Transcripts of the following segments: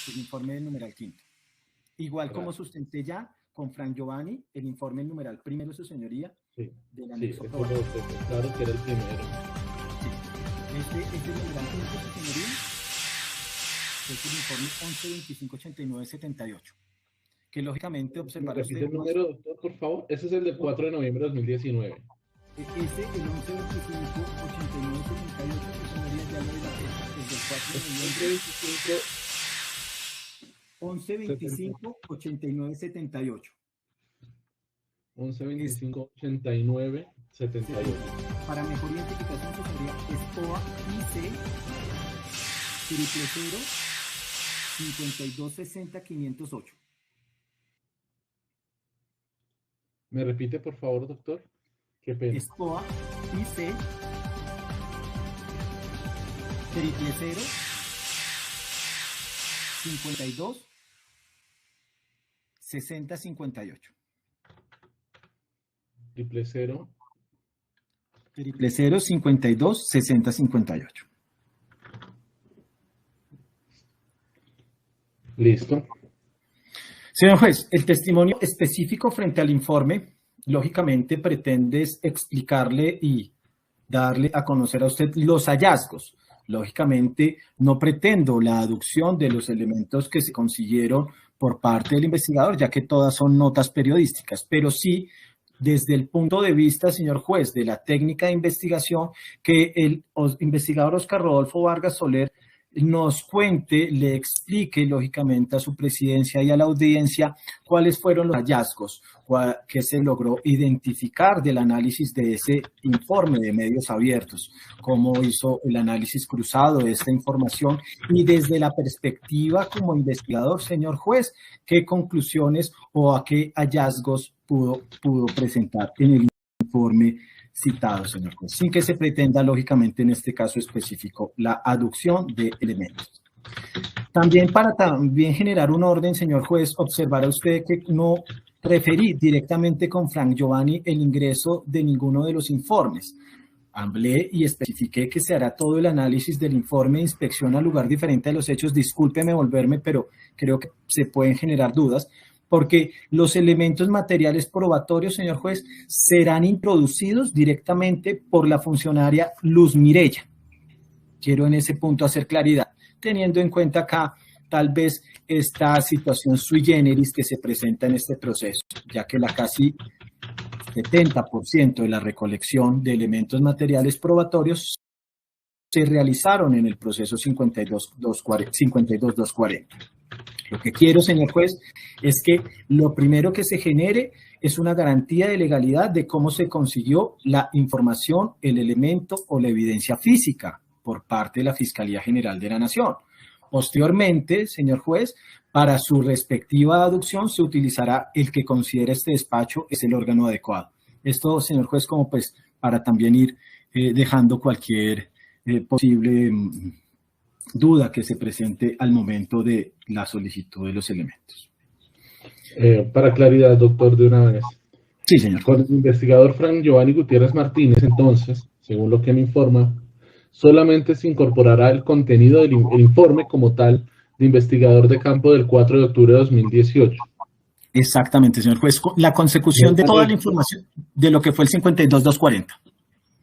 el informe del numeral quinto. Igual Claro. como sustenté ya con Fran Giovanni, el informe del numeral primero, su señoría, Sí, del sí, anexo eso probatorio. lo tengo claro que era el primero. Sí. Este numeral quinto, su señoría, es el informe 11258978, que lógicamente ¿Me observará repite usted el número, doctor, por favor? Ese es el del 4 de noviembre de 2019. Ese, el 11258978, su señoría, ya lo de la fecha, es del 4 de noviembre. 11258978. 11258978. Para mejor identificación, su señoría, es OA IC 000-5260-508. ¿Me repite, por favor, doctor? Qué pena. Es OA IC 000-5260-58. 000-5260-58. Listo. Señor juez, el testimonio específico frente al informe, lógicamente, pretende explicarle y darle a conocer a usted los hallazgos. Lógicamente, no pretendo la aducción de los elementos que se consiguieron por parte del investigador, ya que todas son notas periodísticas, pero sí, desde el punto de vista, señor juez, de la técnica de investigación, que el investigador Oscar Rodolfo Vargas Soler nos cuente, le explique lógicamente a su presidencia y a la audiencia cuáles fueron los hallazgos que se logró identificar del análisis de ese informe de medios abiertos, cómo hizo el análisis cruzado de esta información y desde la perspectiva como investigador, señor juez, qué conclusiones o a qué hallazgos pudo presentar en el informe citado, señor juez, sin que se pretenda, lógicamente, en este caso específico, la aducción de elementos. También para generar un orden, señor juez, observará usted que no referí directamente con Frank Giovanni el ingreso de ninguno de los informes. Hablé y especifiqué que se hará todo el análisis del informe de inspección al lugar diferente de los hechos. Discúlpeme volverme, pero creo que se pueden generar dudas, porque los elementos materiales probatorios, señor juez, serán introducidos directamente por la funcionaria Luz Mireya. Quiero en ese punto hacer claridad, teniendo en cuenta acá tal vez esta situación sui generis que se presenta en este proceso, ya que la casi 70% de la recolección de elementos materiales probatorios se realizaron en el proceso 52.240. Lo que quiero, señor juez, es que lo primero que se genere es una garantía de legalidad de cómo se consiguió la información, el elemento o la evidencia física por parte de la Fiscalía General de la Nación. Posteriormente, señor juez, para su respectiva aducción se utilizará el que considere este despacho es el órgano adecuado. Esto, señor juez, como pues para también ir dejando cualquier posible duda que se presente al momento de la solicitud de los elementos. Para claridad, doctor, de una vez. Sí, señor. Con el investigador Frank Giovanni Gutiérrez Martínez, entonces, según lo que me informa, solamente se incorporará el contenido del informe como tal de investigador de campo del 4 de octubre de 2018. Exactamente, señor juez. La consecución de toda la información de lo que fue el 52.240.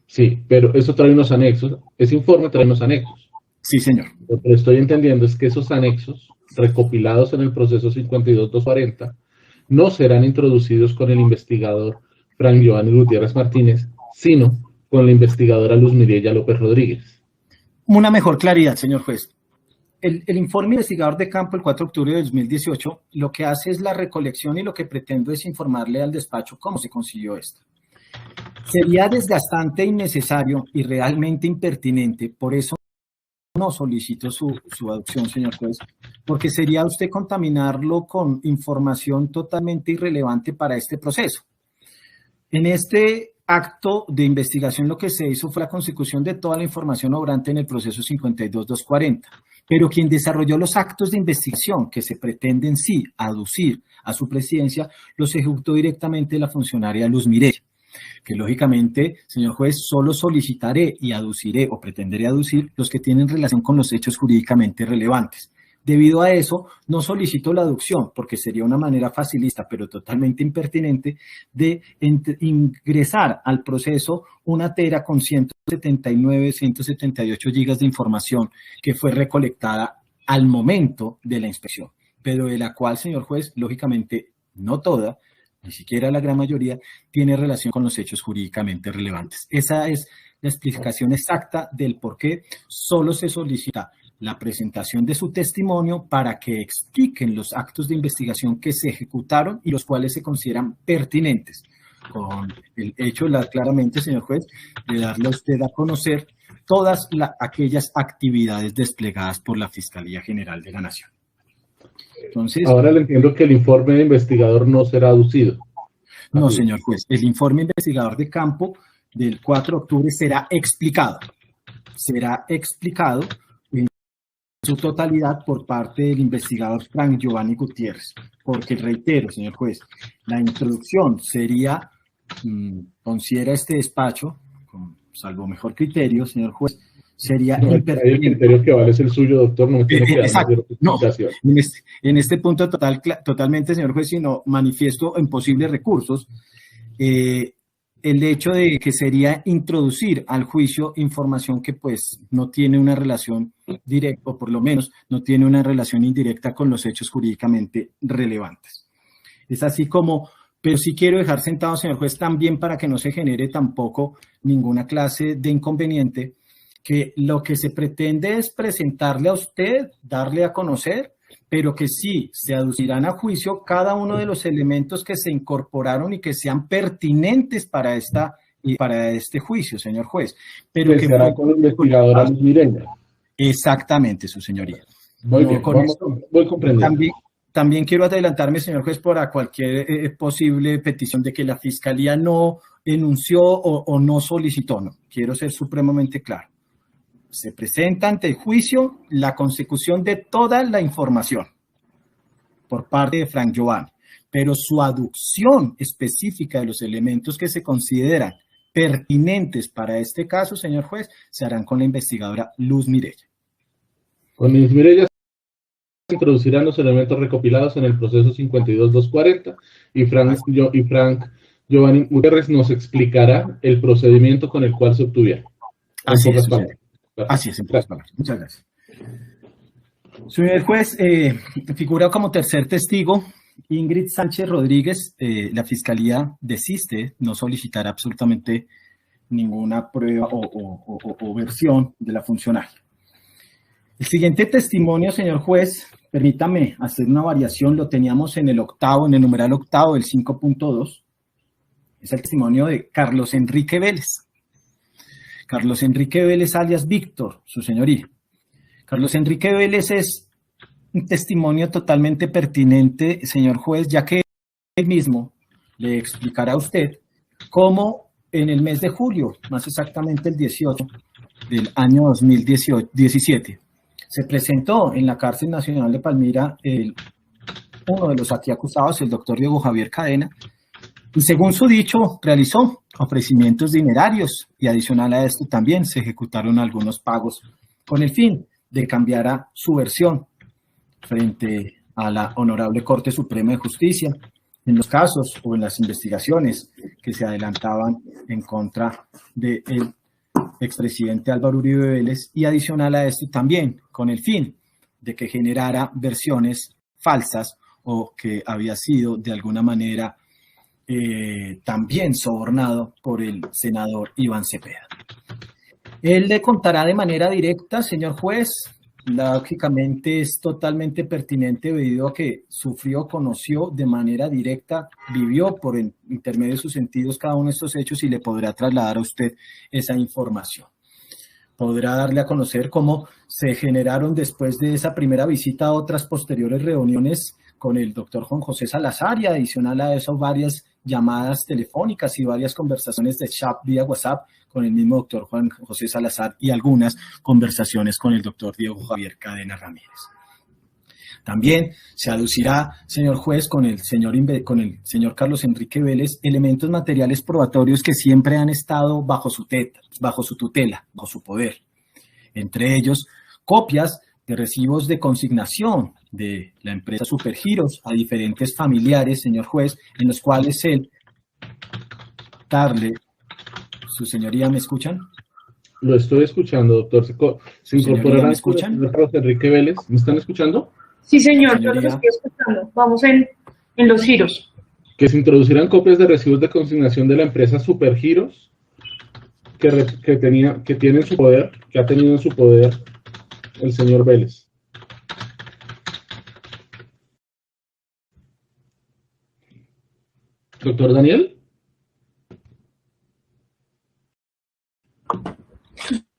Sí, pero eso trae unos anexos. Ese informe trae unos anexos. Sí, señor. Lo que estoy entendiendo es que esos anexos, recopilados en el proceso 52.240, no serán introducidos con el investigador Frank Giovanni Gutiérrez Martínez, sino con la investigadora Luz Mireya López Rodríguez. Una mejor claridad, señor juez. El informe investigador de campo el 4 de octubre de 2018 lo que hace es la recolección y lo que pretendo es informarle al despacho cómo se consiguió esto. Sería desgastante, innecesario y realmente impertinente, por eso no solicito su adopción, señor juez, porque sería usted contaminarlo con información totalmente irrelevante para este proceso. En este acto de investigación lo que se hizo fue la consecución de toda la información obrante en el proceso 52.240, pero quien desarrolló los actos de investigación que se pretenden sí aducir a su presidencia los ejecutó directamente la funcionaria Luz Mireya, que lógicamente, señor juez, solo solicitaré y aduciré o pretenderé aducir los que tienen relación con los hechos jurídicamente relevantes. Debido a eso, no solicito la aducción, porque sería una manera facilista, pero totalmente impertinente, de ingresar al proceso una tera con 179, 178 gigas de información que fue recolectada al momento de la inspección, pero de la cual, señor juez, lógicamente, no toda, ni siquiera la gran mayoría, tiene relación con los hechos jurídicamente relevantes. Esa es la explicación exacta del por qué solo se solicita la presentación de su testimonio para que expliquen los actos de investigación que se ejecutaron y los cuales se consideran pertinentes, con el hecho, claramente, señor juez, de darle a usted a conocer todas aquellas actividades desplegadas por la Fiscalía General de la Nación. Entonces, ahora le entiendo que el informe de investigador no será aducido. No, señor juez, el informe investigador de campo del 4 de octubre será explicado en su totalidad por parte del investigador Frank Giovanni Gutiérrez, porque reitero, señor juez, la introducción sería, considera este despacho, salvo mejor criterio, señor juez, sería impertinente. El criterio que vale es el suyo, doctor, no tiene que exacto, no, en este punto totalmente, señor juez, sino manifiesto en posibles recursos, el hecho de que sería introducir al juicio información que pues no tiene una relación directa, o por lo menos no tiene una relación indirecta con los hechos jurídicamente relevantes. Es así como, pero sí quiero dejar sentado, señor juez, también para que no se genere tampoco ninguna clase de inconveniente, que lo que se pretende es presentarle a usted, darle a conocer, pero que sí se aducirán a juicio cada uno de los elementos que se incorporaron y que sean pertinentes para este juicio, señor juez. Pero que será con la investigadora Luz Mireya. Exactamente, su señoría. Muy bien, voy comprendiendo. También quiero adelantarme, señor juez, para cualquier posible petición de que la Fiscalía no enunció o no solicitó. No, quiero ser supremamente claro. Se presenta ante el juicio la consecución de toda la información por parte de Frank Giovanni, pero su aducción específica de los elementos que se consideran pertinentes para este caso, señor juez, se harán con la investigadora Luz Mireya. Con Luz Mireya se introducirán los elementos recopilados en el proceso 52.240 y Frank Giovanni Gutiérrez nos explicará el procedimiento con el cual se obtuvieron. Así es, en pocas palabras. Muchas gracias. Señor juez, figura como tercer testigo Ingrid Sánchez Rodríguez. La Fiscalía desiste, no solicitará absolutamente ninguna prueba o versión de la funcionaria. El siguiente testimonio, señor juez, permítame hacer una variación, lo teníamos en el numeral octavo del 5.2, es el testimonio de Carlos Enrique Vélez. Carlos Enrique Vélez alias Víctor, su señoría. Carlos Enrique Vélez es un testimonio totalmente pertinente, señor juez, ya que él mismo le explicará a usted cómo en el mes de julio, más exactamente el 18 del año 2017, se presentó en la Cárcel Nacional de Palmira uno de los aquí acusados, el doctor Diego Javier Cadena, y según su dicho, realizó ofrecimientos dinerarios y adicional a esto también se ejecutaron algunos pagos con el fin de cambiar a su versión frente a la Honorable Corte Suprema de Justicia en los casos o en las investigaciones que se adelantaban en contra del expresidente Álvaro Uribe Vélez y adicional a esto también con el fin de que generara versiones falsas o que había sido de alguna manera también sobornado por el senador Iván Cepeda. Él le contará de manera directa, señor juez, lógicamente es totalmente pertinente debido a que sufrió, conoció de manera directa, vivió por intermedio de sus sentidos cada uno de estos hechos y le podrá trasladar a usted esa información. Podrá darle a conocer cómo se generaron después de esa primera visita otras posteriores reuniones con el doctor Juan José Salazar y adicional a eso varias llamadas telefónicas y varias conversaciones de chat vía WhatsApp con el mismo doctor Juan José Salazar y algunas conversaciones con el doctor Diego Javier Cadena Ramírez. También se aducirá, señor juez, con el señor Carlos Enrique Vélez, elementos materiales probatorios que siempre han estado bajo su tutela, bajo su poder. Entre ellos, copias de recibos de consignación de la empresa Supergiros a diferentes familiares, señor juez, en los cuales él darle, su señoría, ¿me escuchan? Lo estoy escuchando, doctor. Se incorporará ¿me el escuchan? señor Carlos Enrique Vélez. ¿Me están escuchando? Sí, señor, yo Señoría. los estoy escuchando. Vamos en los giros. Que se introducirán copias de recibos de consignación de la empresa Supergiros que tiene en su poder, que ha tenido en su poder el señor Vélez. Doctor Daniel.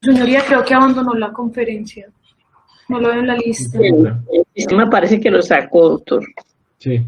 Señoría, creo que abandonó la conferencia. No lo veo en la lista. El sistema parece que lo sacó, doctor. Sí.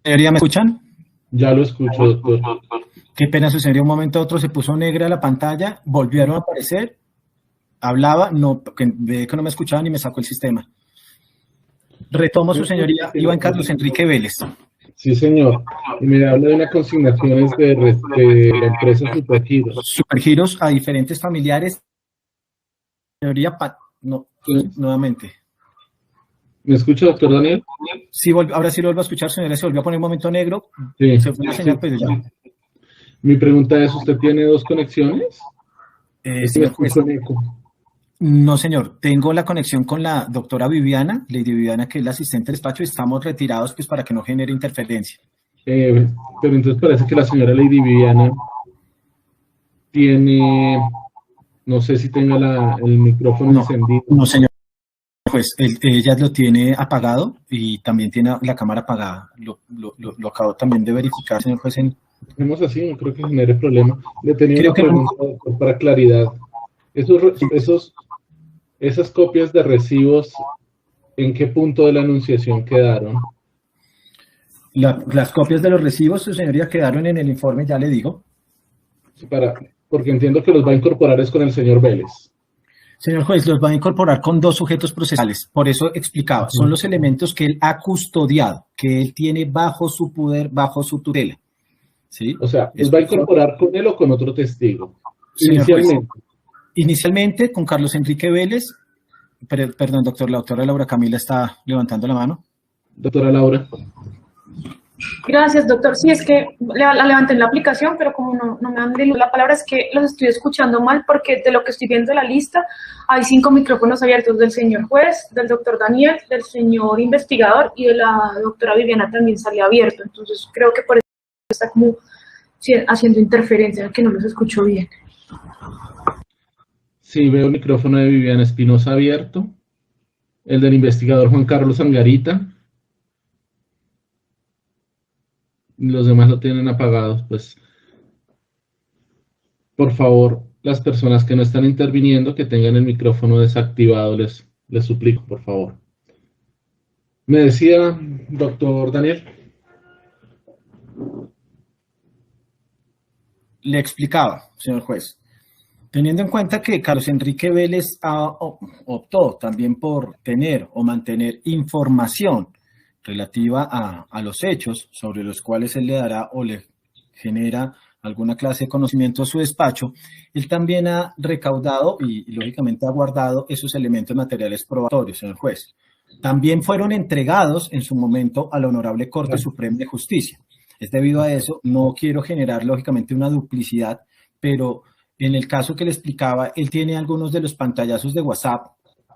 Señoría, ¿me escuchan? Ya lo escucho, doctor. Qué pena, su señoría, un momento a otro se puso negra la pantalla, volvieron a aparecer, hablaba, no, que no me escuchaban y me sacó el sistema. Retomo, su señoría, Iván Carlos Enrique Vélez. Sí, señor. Y me habla de unas consignaciones de la empresa Supergiros. Supergiros a diferentes familiares. Señoría, no, nuevamente. ¿Me escucha, doctor Daniel? Sí, ahora sí lo vuelvo a escuchar, señoría, se volvió a poner un momento negro. Sí. Se fue la señal, pues ya. Mi pregunta es, ¿usted tiene dos conexiones? Señor juez, no, señor. Tengo la conexión con la doctora Viviana, Lady Viviana, que es la asistente del despacho, y estamos retirados pues para que no genere interferencia. Pero entonces parece que la señora Lady Viviana tiene, no sé si tenga el micrófono encendido. No, señor. Pues ella lo tiene apagado y también tiene la cámara apagada. Lo acabo también de verificar, señor juez. Hacemos así, no creo que genere problema. Le tenía una pregunta, doctor, para claridad. Esas copias de recibos, ¿en qué punto de la anunciación quedaron? Las copias de los recibos, su señoría, quedaron en el informe, ya le digo. Porque entiendo que los va a incorporar es con el señor Vélez. Señor juez, los va a incorporar con dos sujetos procesales. Por eso explicaba, son los elementos que él ha custodiado, que él tiene bajo su poder, bajo su tutela. ¿Sí? O sea, ¿los va a incorporar con él o con otro testigo? Inicialmente. Inicialmente con Carlos Enrique Vélez. Perdón, doctor, la doctora Laura Camila está levantando la mano. Doctora Laura. Gracias, doctor. Sí, es que la levanté en la aplicación, pero como no me dan de luz la palabra, es que los estoy escuchando mal, porque de lo que estoy viendo en la lista, hay 5 micrófonos abiertos del señor juez, del doctor Daniel, del señor investigador y de la doctora Viviana también salió abierto. Entonces, creo que por eso está como haciendo interferencia, que no los escucho bien. Sí, veo el micrófono de Viviana Espinosa abierto. El del investigador Juan Carlos Angarita. Los demás lo tienen apagados, pues. Por favor, las personas que no están interviniendo, que tengan el micrófono desactivado, les suplico, por favor. Me decía, doctor Daniel. Le explicaba, señor juez. Teniendo en cuenta que Carlos Enrique Vélez optó también por tener o mantener información relativa a los hechos sobre los cuales él le dará o le genera alguna clase de conocimiento a su despacho, él también ha recaudado y lógicamente ha guardado esos elementos materiales probatorios, señor juez. También fueron entregados en su momento a la Honorable Corte Suprema de Justicia. Es debido a eso, no quiero generar lógicamente una duplicidad, pero en el caso que le explicaba, él tiene algunos de los pantallazos de WhatsApp,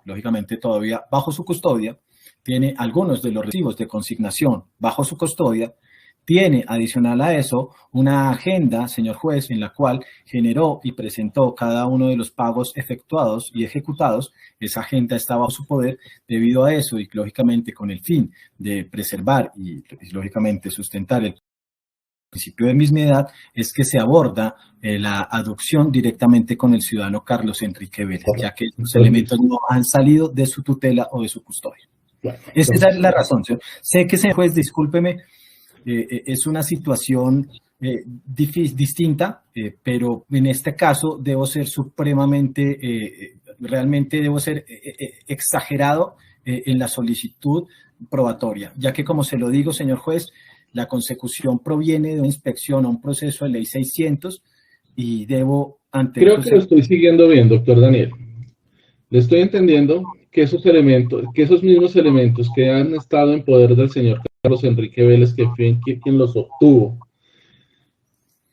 lógicamente todavía bajo su custodia, tiene algunos de los recibos de consignación bajo su custodia, tiene adicional a eso una agenda, señor juez, en la cual generó y presentó cada uno de los pagos efectuados y ejecutados. Esa agenda está bajo su poder. Debido a eso y lógicamente con el fin de preservar y lógicamente sustentar el principio de mismidad es que se aborda la adopción directamente con el ciudadano Carlos Enrique Vélez, ya que los elementos no han salido de su tutela o de su custodia. Esa es la razón, señor. Sé que, señor juez, discúlpeme, es una situación distinta, pero en este caso debo ser supremamente, realmente debo ser exagerado en la solicitud probatoria, ya que, como se lo digo, señor juez, la consecución proviene de una inspección a un proceso de ley 600 y debo ante... Creo que lo estoy siguiendo bien, doctor Daniel. Le estoy entendiendo que esos elementos, que esos mismos elementos que han estado en poder del señor Carlos Enrique Vélez, que fue quien los obtuvo,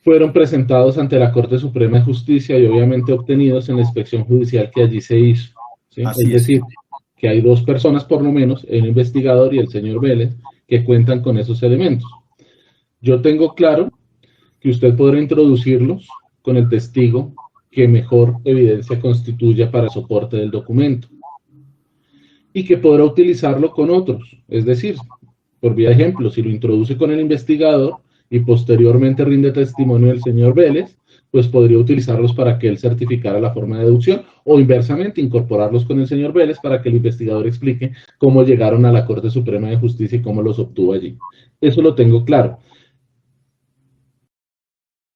fueron presentados ante la Corte Suprema de Justicia y obviamente obtenidos en la inspección judicial que allí se hizo, ¿sí? Es decir, que hay dos personas por lo menos, el investigador y el señor Vélez, que cuentan con esos elementos. Yo tengo claro que usted podrá introducirlos con el testigo que mejor evidencia constituya para soporte del documento y que podrá utilizarlo con otros, es decir, por vía de ejemplo, si lo introduce con el investigador y posteriormente rinde testimonio del señor Vélez, pues podría utilizarlos para que él certificara la forma de deducción o inversamente incorporarlos con el señor Vélez para que el investigador explique cómo llegaron a la Corte Suprema de Justicia y cómo los obtuvo allí. Eso lo tengo claro.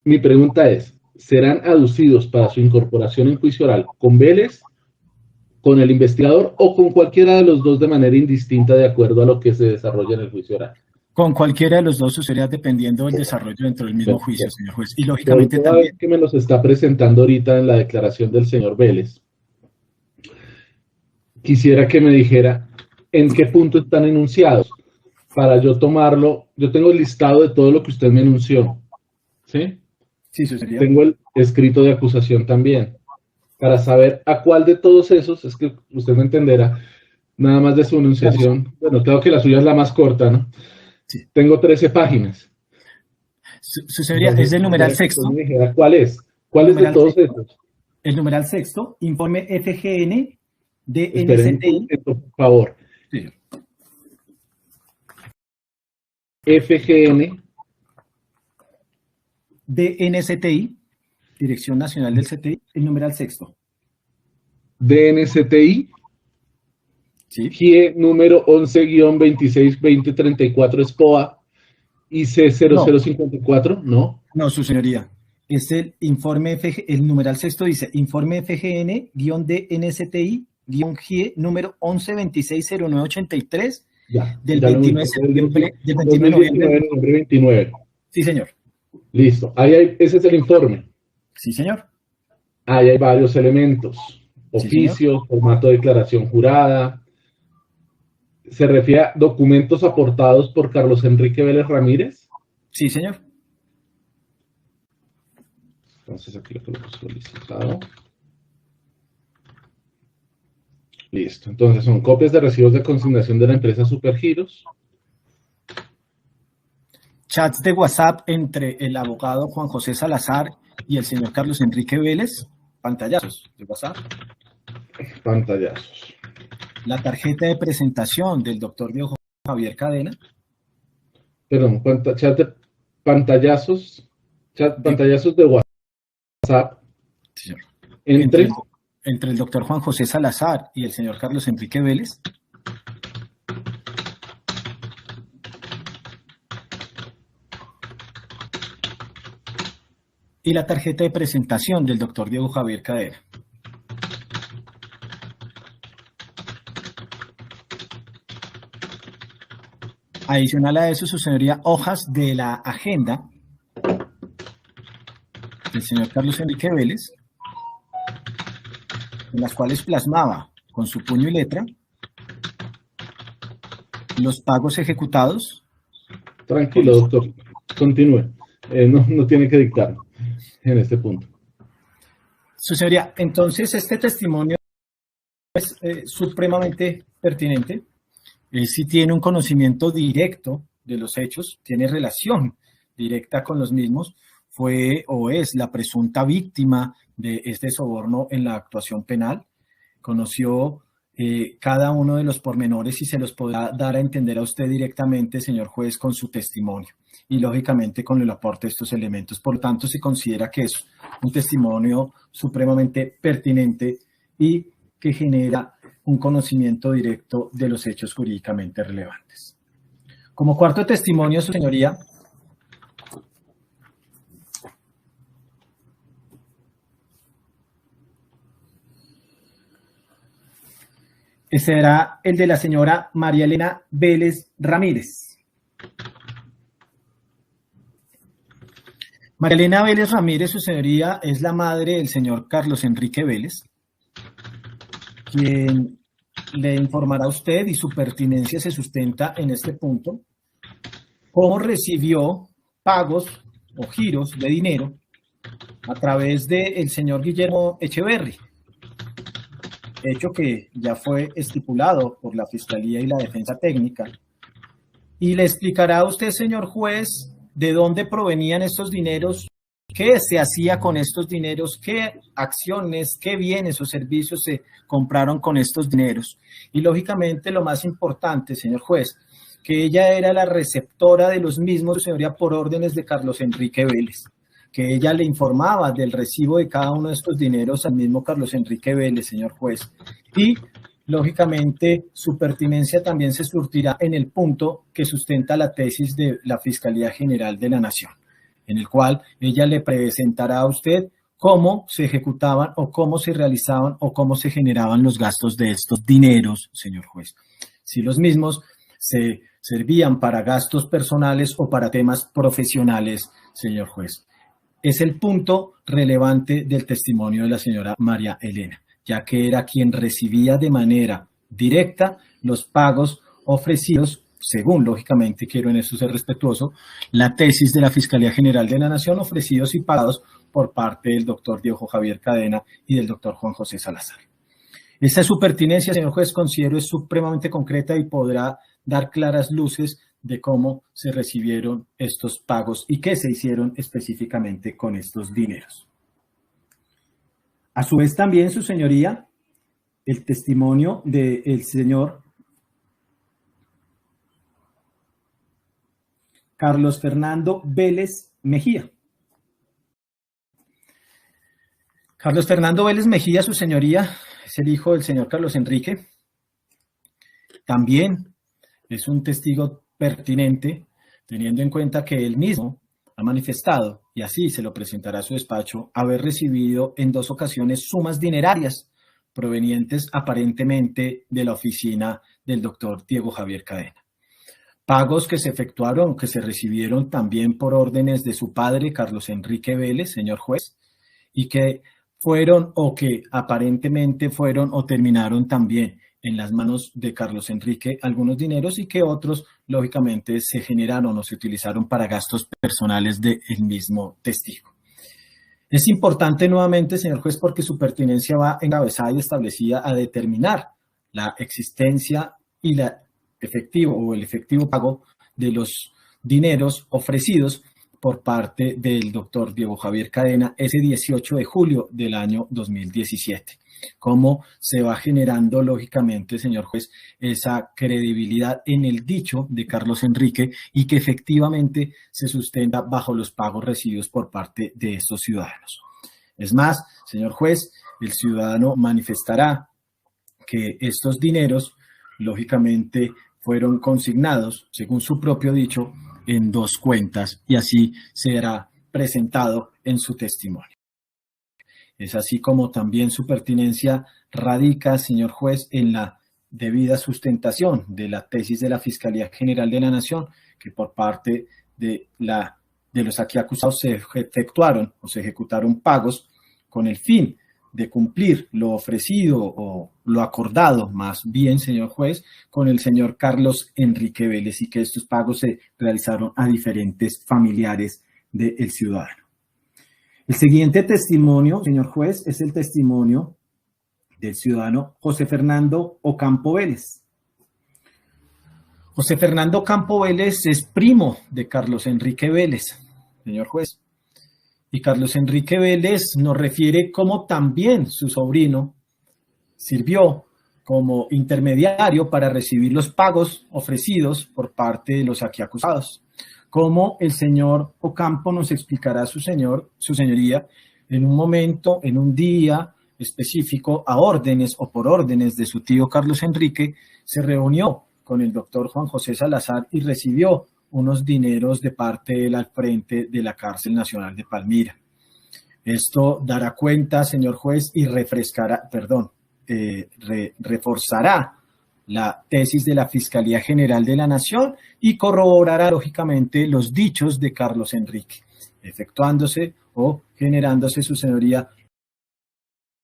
Mi pregunta es, ¿serán aducidos para su incorporación en juicio oral con Vélez, con el investigador o con cualquiera de los dos de manera indistinta de acuerdo a lo que se desarrolla en el juicio oral? Con cualquiera de los dos sería dependiendo del desarrollo dentro del mismo juicio, señor juez. Y lógicamente también... que me los está presentando ahorita en la declaración del señor Vélez, quisiera que me dijera en qué punto están enunciados para yo tomarlo. Yo tengo el listado de todo lo que usted me enunció, ¿sí? Sí, eso sería. Tengo el escrito de acusación también, para saber a cuál de todos esos, es que usted me entenderá, nada más de su enunciación. Bueno, claro que la suya es la más corta, ¿no? Sí. Tengo 13 páginas. Su señoría es del numeral sexto. ¿Cuál es? ¿Cuál es de todos esos? El numeral sexto, informe FGN de Esperen, NCTI. por favor. Sí. FGN de NCTI, Dirección Nacional del CTI, el numeral sexto. DNCTI, sí. GIE número 11-26-2034 SPOA, IC0054, ¿no? No, su señoría. Es el informe el numeral sexto dice, informe FGN-DNCTI-GIE número 11-26-0983 del 29 de septiembre, del 29 de noviembre. 29. Sí, señor. Listo. Ese es el informe. Sí, señor. Ahí hay varios elementos. Oficios, formato de declaración jurada. ¿Se refiere a documentos aportados por Carlos Enrique Vélez Ramírez? Sí, señor. Entonces aquí lo coloco solicitado. Listo. Entonces son copias de recibos de consignación de la empresa Supergiros. Chats de WhatsApp entre el abogado Juan José Salazar y el señor Carlos Enrique Vélez. Pantallazos de WhatsApp. Pantallazos. La tarjeta de presentación del doctor Diego Javier Cadena. Perdón, chat de pantallazos. Pantallazos de WhatsApp. Sí, señor. Entre el doctor Juan José Salazar y el señor Carlos Enrique Vélez. Y la tarjeta de presentación del doctor Diego Javier Cadena. Adicional a eso, su señoría, hojas de la agenda del señor Carlos Enrique Vélez, en las cuales plasmaba con su puño y letra los pagos ejecutados. Tranquilo, doctor. Continúe. No tiene que dictar en este punto. Su señoría, entonces este testimonio es supremamente pertinente. Él sí tiene un conocimiento directo de los hechos, tiene relación directa con los mismos, fue o es la presunta víctima de este soborno en la actuación penal, conoció cada uno de los pormenores y se los podrá dar a entender a usted directamente, señor juez, con su testimonio. y lógicamente con el aporte de estos elementos. Por lo tanto, se considera que es un testimonio supremamente pertinente y que genera un conocimiento directo de los hechos jurídicamente relevantes. Como cuarto testimonio, su señoría, será el de la señora María Elena Vélez Ramírez. María Elena Vélez Ramírez, su señoría, es la madre del señor Carlos Enrique Vélez, quien le informará a usted, y su pertinencia se sustenta en este punto, cómo recibió pagos o giros de dinero a través del señor Guillermo Echeverry, hecho que ya fue estipulado por la Fiscalía y la Defensa Técnica. Y le explicará a usted, señor juez, de dónde provenían estos dineros, qué se hacía con estos dineros, qué acciones, qué bienes o servicios se compraron con estos dineros. Y lógicamente lo más importante, señor juez, que ella era la receptora de los mismos, su señoría, por órdenes de Carlos Enrique Vélez, que ella le informaba del recibo de cada uno de estos dineros al mismo Carlos Enrique Vélez, señor juez. Y, lógicamente, su pertinencia también se surtirá en el punto que sustenta la tesis de la Fiscalía General de la Nación, en el cual ella le presentará a usted cómo se ejecutaban o cómo se realizaban o cómo se generaban los gastos de estos dineros, señor juez. Si los mismos se servían para gastos personales o para temas profesionales, señor juez. Es el punto relevante del testimonio de la señora María Elena, ya que era quien recibía de manera directa los pagos ofrecidos, según, lógicamente, quiero en eso ser respetuoso, la tesis de la Fiscalía General de la Nación, ofrecidos y pagados por parte del doctor Diego Javier Cadena y del doctor Juan José Salazar. Esa es su pertinencia, señor juez, considero es supremamente concreta y podrá dar claras luces de cómo se recibieron estos pagos y qué se hicieron específicamente con estos dineros. A su vez también, su señoría, el testimonio del señor Carlos Fernando Vélez Mejía. Carlos Fernando Vélez Mejía, su señoría, es el hijo del señor Carlos Enrique. También es un testigo pertinente, teniendo en cuenta que él mismo ha manifestado, y así se lo presentará a su despacho, haber recibido en 2 ocasiones sumas dinerarias provenientes aparentemente de la oficina del doctor Diego Javier Cadena. Pagos que se efectuaron, que se recibieron también por órdenes de su padre, Carlos Enrique Vélez, señor juez, y que fueron o que aparentemente fueron o terminaron también en las manos de Carlos Enrique algunos dineros y que otros, lógicamente, se generaron o se utilizaron para gastos personales del mismo testigo. Es importante nuevamente, señor juez, porque su pertinencia va encabezada y establecida a determinar la existencia y el efectivo pago de los dineros ofrecidos por parte del doctor Diego Javier Cadena ese 18 de julio del año 2017. Cómo se va generando, lógicamente, señor juez, esa credibilidad en el dicho de Carlos Enrique y que efectivamente se sustenta bajo los pagos recibidos por parte de estos ciudadanos. Es más, señor juez, el ciudadano manifestará que estos dineros, lógicamente, fueron consignados, según su propio dicho, en 2 cuentas y así será presentado en su testimonio. Es así como también su pertinencia radica, señor juez, en la debida sustentación de la tesis de la Fiscalía General de la Nación, que por parte de los aquí acusados se efectuaron o se ejecutaron pagos con el fin de cumplir lo ofrecido o lo acordado, más bien, señor juez, con el señor Carlos Enrique Vélez y que estos pagos se realizaron a diferentes familiares del ciudadano. El siguiente testimonio, señor juez, es el testimonio del ciudadano José Fernando Ocampo Vélez. José Fernando Ocampo Vélez es primo de Carlos Enrique Vélez, señor juez. Y Carlos Enrique Vélez nos refiere cómo también su sobrino sirvió como intermediario para recibir los pagos ofrecidos por parte de los aquí acusados. como el señor Ocampo nos explicará su señoría, en un momento, en un día específico, a órdenes o por órdenes de su tío Carlos Enrique, se reunió con el doctor Juan José Salazar y recibió unos dineros de parte del al frente de la Cárcel Nacional de Palmira. Esto dará cuenta, señor juez, y reforzará la tesis de la Fiscalía General de la Nación y corroborará, lógicamente, los dichos de Carlos Enrique, efectuándose o generándose, su señoría,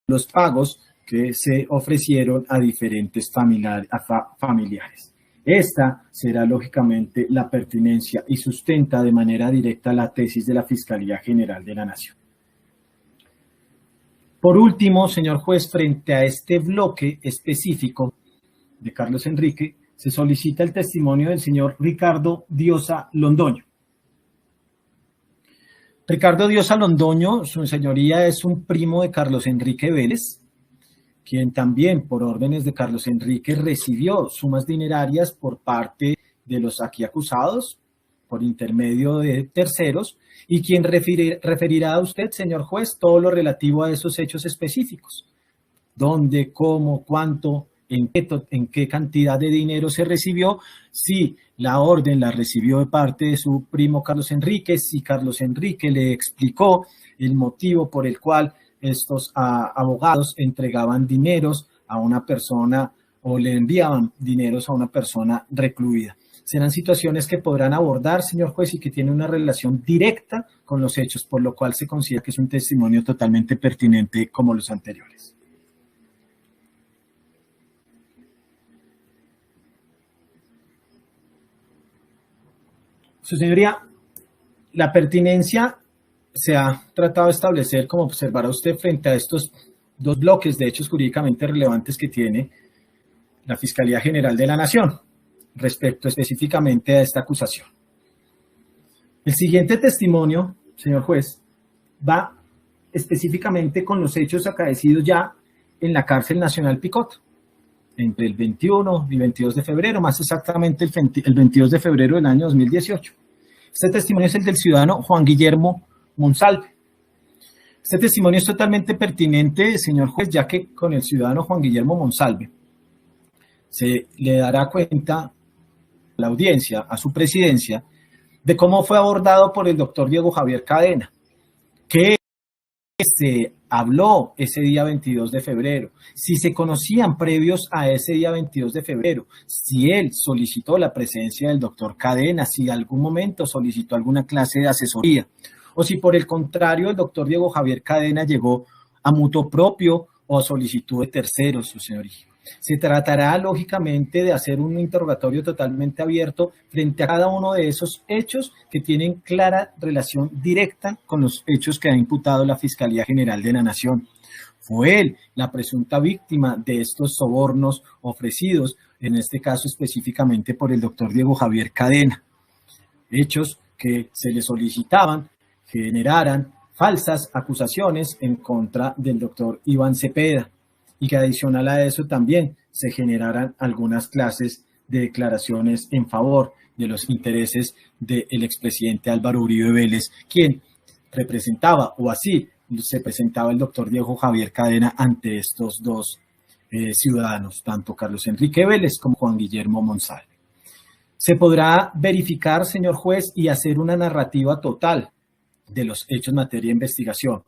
los pagos que se ofrecieron a diferentes familiares. Esta será, lógicamente, la pertinencia y sustenta de manera directa la tesis de la Fiscalía General de la Nación. Por último, señor juez, frente a este bloque específico de Carlos Enrique, se solicita el testimonio del señor Ricardo Diosa Londoño. Ricardo Diosa Londoño, su señoría, es un primo de Carlos Enrique Vélez, quien también, por órdenes de Carlos Enrique, recibió sumas dinerarias por parte de los aquí acusados, por intermedio de terceros, y quien referirá a usted, señor juez, todo lo relativo a esos hechos específicos. ¿Dónde, cómo, cuánto, en qué cantidad de dinero se recibió? Si la orden la recibió de parte de su primo Carlos Enrique, si Carlos Enrique le explicó el motivo por el cual estos abogados entregaban dineros a una persona o le enviaban dineros a una persona recluida. Serán situaciones que podrán abordar, señor juez, y que tienen una relación directa con los hechos, por lo cual se considera que es un testimonio totalmente pertinente como los anteriores. Su señoría, la pertinencia se ha tratado de establecer, como observará usted, frente a estos dos bloques de hechos jurídicamente relevantes que tiene la Fiscalía General de la Nación, respecto específicamente a esta acusación. El siguiente testimonio, señor juez, va específicamente con los hechos acaecidos ya en la Cárcel Nacional Picot, entre el 21 y 22 de febrero, más exactamente el 22 de febrero del año 2018. Este testimonio es el del ciudadano Juan Guillermo Monsalve. Este testimonio es totalmente pertinente, señor juez, ya que con el ciudadano Juan Guillermo Monsalve se le dará cuenta a la audiencia, a su presidencia, de cómo fue abordado por el doctor Diego Javier Cadena, que se habló ese día 22 de febrero, si se conocían previos a ese día 22 de febrero, si él solicitó la presencia del doctor Cadena, si en algún momento solicitó alguna clase de asesoría, o si por el contrario el doctor Diego Javier Cadena llegó a mutuo propio o a solicitud de terceros, su señoría. Se tratará, lógicamente, de hacer un interrogatorio totalmente abierto frente a cada uno de esos hechos que tienen clara relación directa con los hechos que ha imputado la Fiscalía General de la Nación. Fue él la presunta víctima de estos sobornos ofrecidos, en este caso específicamente por el doctor Diego Javier Cadena. Hechos que se le solicitaban generaran falsas acusaciones en contra del doctor Iván Cepeda, y que adicional a eso también se generaran algunas clases de declaraciones en favor de los intereses del expresidente Álvaro Uribe Vélez, quien representaba, o así se presentaba el doctor Diego Javier Cadena ante estos dos ciudadanos, tanto Carlos Enrique Vélez como Juan Guillermo Monsalve. Se podrá verificar, señor juez, y hacer una narrativa total de los hechos en materia de investigación,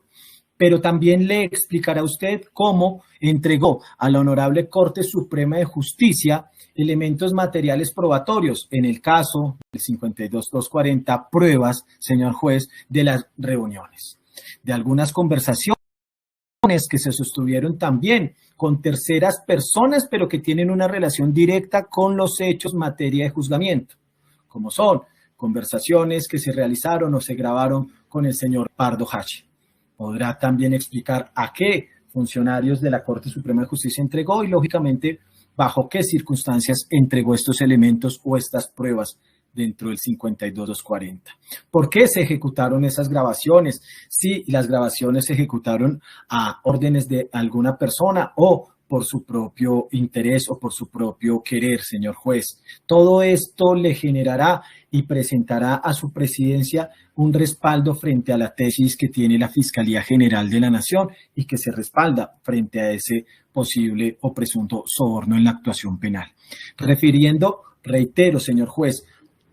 pero también le explicará a usted cómo entregó a la Honorable Corte Suprema de Justicia elementos materiales probatorios, en el caso del 52.240, pruebas, señor juez, de las reuniones, de algunas conversaciones que se sostuvieron también con terceras personas, pero que tienen una relación directa con los hechos en materia de juzgamiento, como son conversaciones que se realizaron o se grabaron con el señor Pardo Hachi. Podrá también explicar a qué funcionarios de la Corte Suprema de Justicia entregó y, lógicamente, bajo qué circunstancias entregó estos elementos o estas pruebas dentro del 52.240. ¿Por qué se ejecutaron esas grabaciones? Si las grabaciones se ejecutaron a órdenes de alguna persona o por su propio interés o por su propio querer, señor juez. Todo esto le generará y presentará a su presidencia un respaldo frente a la tesis que tiene la Fiscalía General de la Nación y que se respalda frente a ese posible o presunto soborno en la actuación penal. Reitero, señor juez,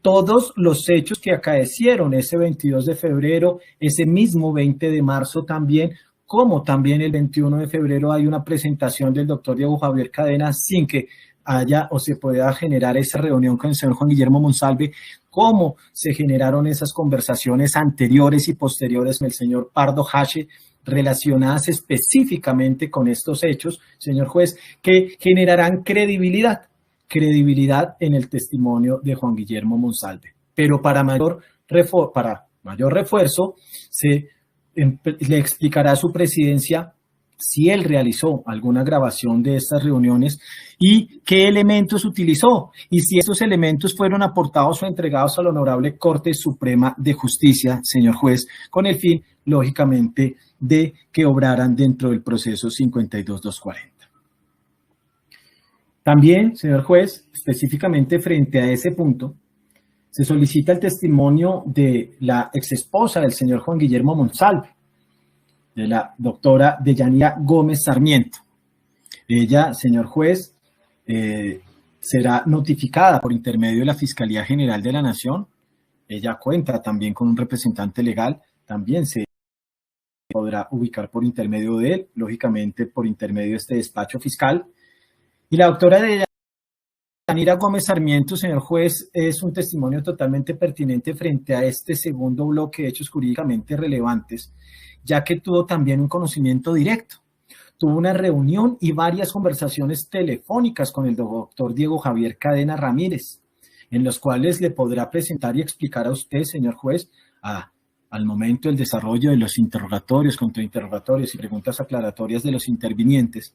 todos los hechos que acaecieron ese 22 de febrero, ese mismo 20 de marzo también, como también el 21 de febrero hay una presentación del doctor Diego Javier Cadena sin que haya o se pueda generar esa reunión con el señor Juan Guillermo Monsalve, cómo se generaron esas conversaciones anteriores y posteriores con el señor Pardo Hache relacionadas específicamente con estos hechos, señor juez, que generarán credibilidad en el testimonio de Juan Guillermo Monsalve. Pero para mayor refuerzo, le explicará a su presidencia si él realizó alguna grabación de estas reuniones y qué elementos utilizó y si esos elementos fueron aportados o entregados a la Honorable Corte Suprema de Justicia, señor juez, con el fin, lógicamente, de que obraran dentro del proceso 52240. También, señor juez, específicamente frente a ese punto, se solicita el testimonio de la exesposa del señor Juan Guillermo Monsalve, de la doctora Deyanira Gómez Sarmiento. Ella, señor juez, será notificada por intermedio de la Fiscalía General de la Nación. Ella cuenta también con un representante legal, también se podrá ubicar por intermedio de él, lógicamente por intermedio de este despacho fiscal. Y la doctora Deyanira Gómez Sarmiento, señor juez, es un testimonio totalmente pertinente frente a este segundo bloque de hechos jurídicamente relevantes, ya que tuvo también un conocimiento directo. Tuvo una reunión y varias conversaciones telefónicas con el doctor Diego Javier Cadena Ramírez, en los cuales le podrá presentar y explicar a usted, señor juez, al momento del desarrollo de los interrogatorios, contrainterrogatorios y preguntas aclaratorias de los intervinientes,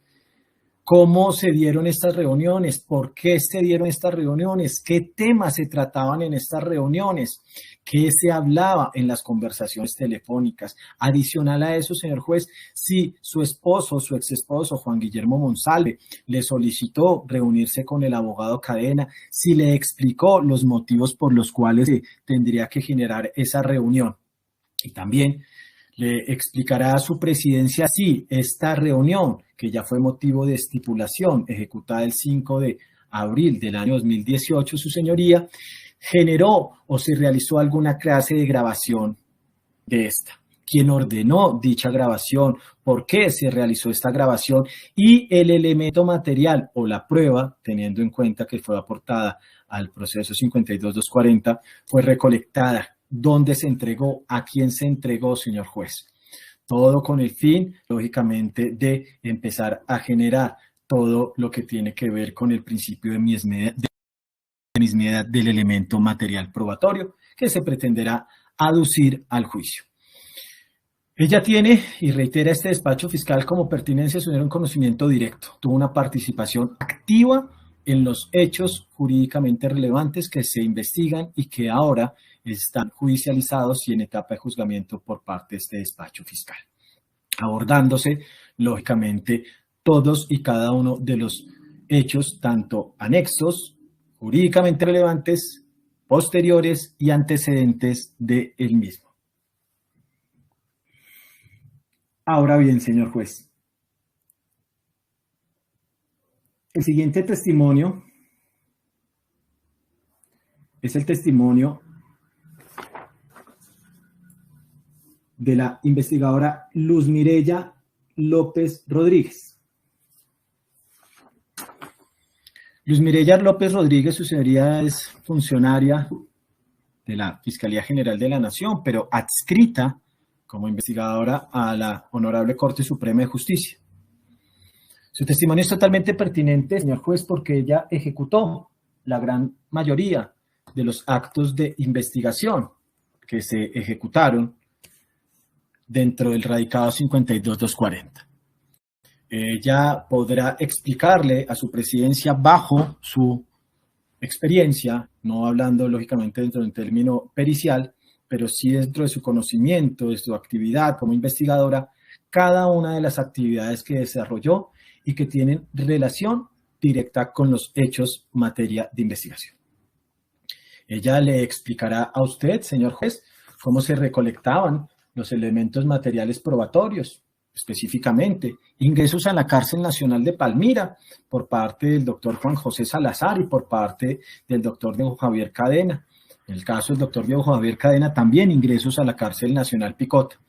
cómo se dieron estas reuniones, por qué se dieron estas reuniones, qué temas se trataban en estas reuniones, qué se hablaba en las conversaciones telefónicas. Adicional a eso, señor juez, si su esposo, su exesposo, Juan Guillermo Monsalve, le solicitó reunirse con el abogado Cadena, si le explicó los motivos por los cuales se tendría que generar esa reunión. Y también le explicará a su presidencia si esta reunión, que ya fue motivo de estipulación ejecutada el 5 de abril del año 2018, su señoría, generó o se realizó alguna clase de grabación de esta. ¿Quién ordenó dicha grabación? ¿Por qué se realizó esta grabación? Y el elemento material o la prueba, teniendo en cuenta que fue aportada al proceso 52240, fue recolectada. ¿Dónde se entregó? ¿A quién se entregó, señor juez? Todo con el fin, lógicamente, de empezar a generar todo lo que tiene que ver con el principio de mismidad del elemento material probatorio que se pretenderá aducir al juicio. Ella tiene, y reitera este despacho fiscal como pertinencia, su conocimiento directo. Tuvo una participación activa en los hechos jurídicamente relevantes que se investigan y que ahora están judicializados y en etapa de juzgamiento por parte de este despacho fiscal, abordándose, lógicamente, todos y cada uno de los hechos, tanto anexos, jurídicamente relevantes, posteriores y antecedentes del mismo. Ahora bien, señor juez, el siguiente testimonio es el testimonio de la investigadora Luz Mireya López Rodríguez. Luz Mireya López Rodríguez, su señoría, es funcionaria de la Fiscalía General de la Nación, pero adscrita como investigadora a la Honorable Corte Suprema de Justicia. Su testimonio es totalmente pertinente, señor juez, porque ella ejecutó la gran mayoría de los actos de investigación que se ejecutaron dentro del radicado 52240. Ella podrá explicarle a su presidencia bajo su experiencia, no hablando lógicamente dentro del término pericial, pero sí dentro de su conocimiento, de su actividad como investigadora, cada una de las actividades que desarrolló y que tienen relación directa con los hechos materia de investigación. Ella le explicará a usted, señor juez, cómo se recolectaban los elementos materiales probatorios, específicamente ingresos a la cárcel nacional de Palmira por parte del doctor Juan José Salazar y por parte del doctor Diego Javier Cadena. En el caso del doctor Diego Javier Cadena, también ingresos a la cárcel nacional Picota.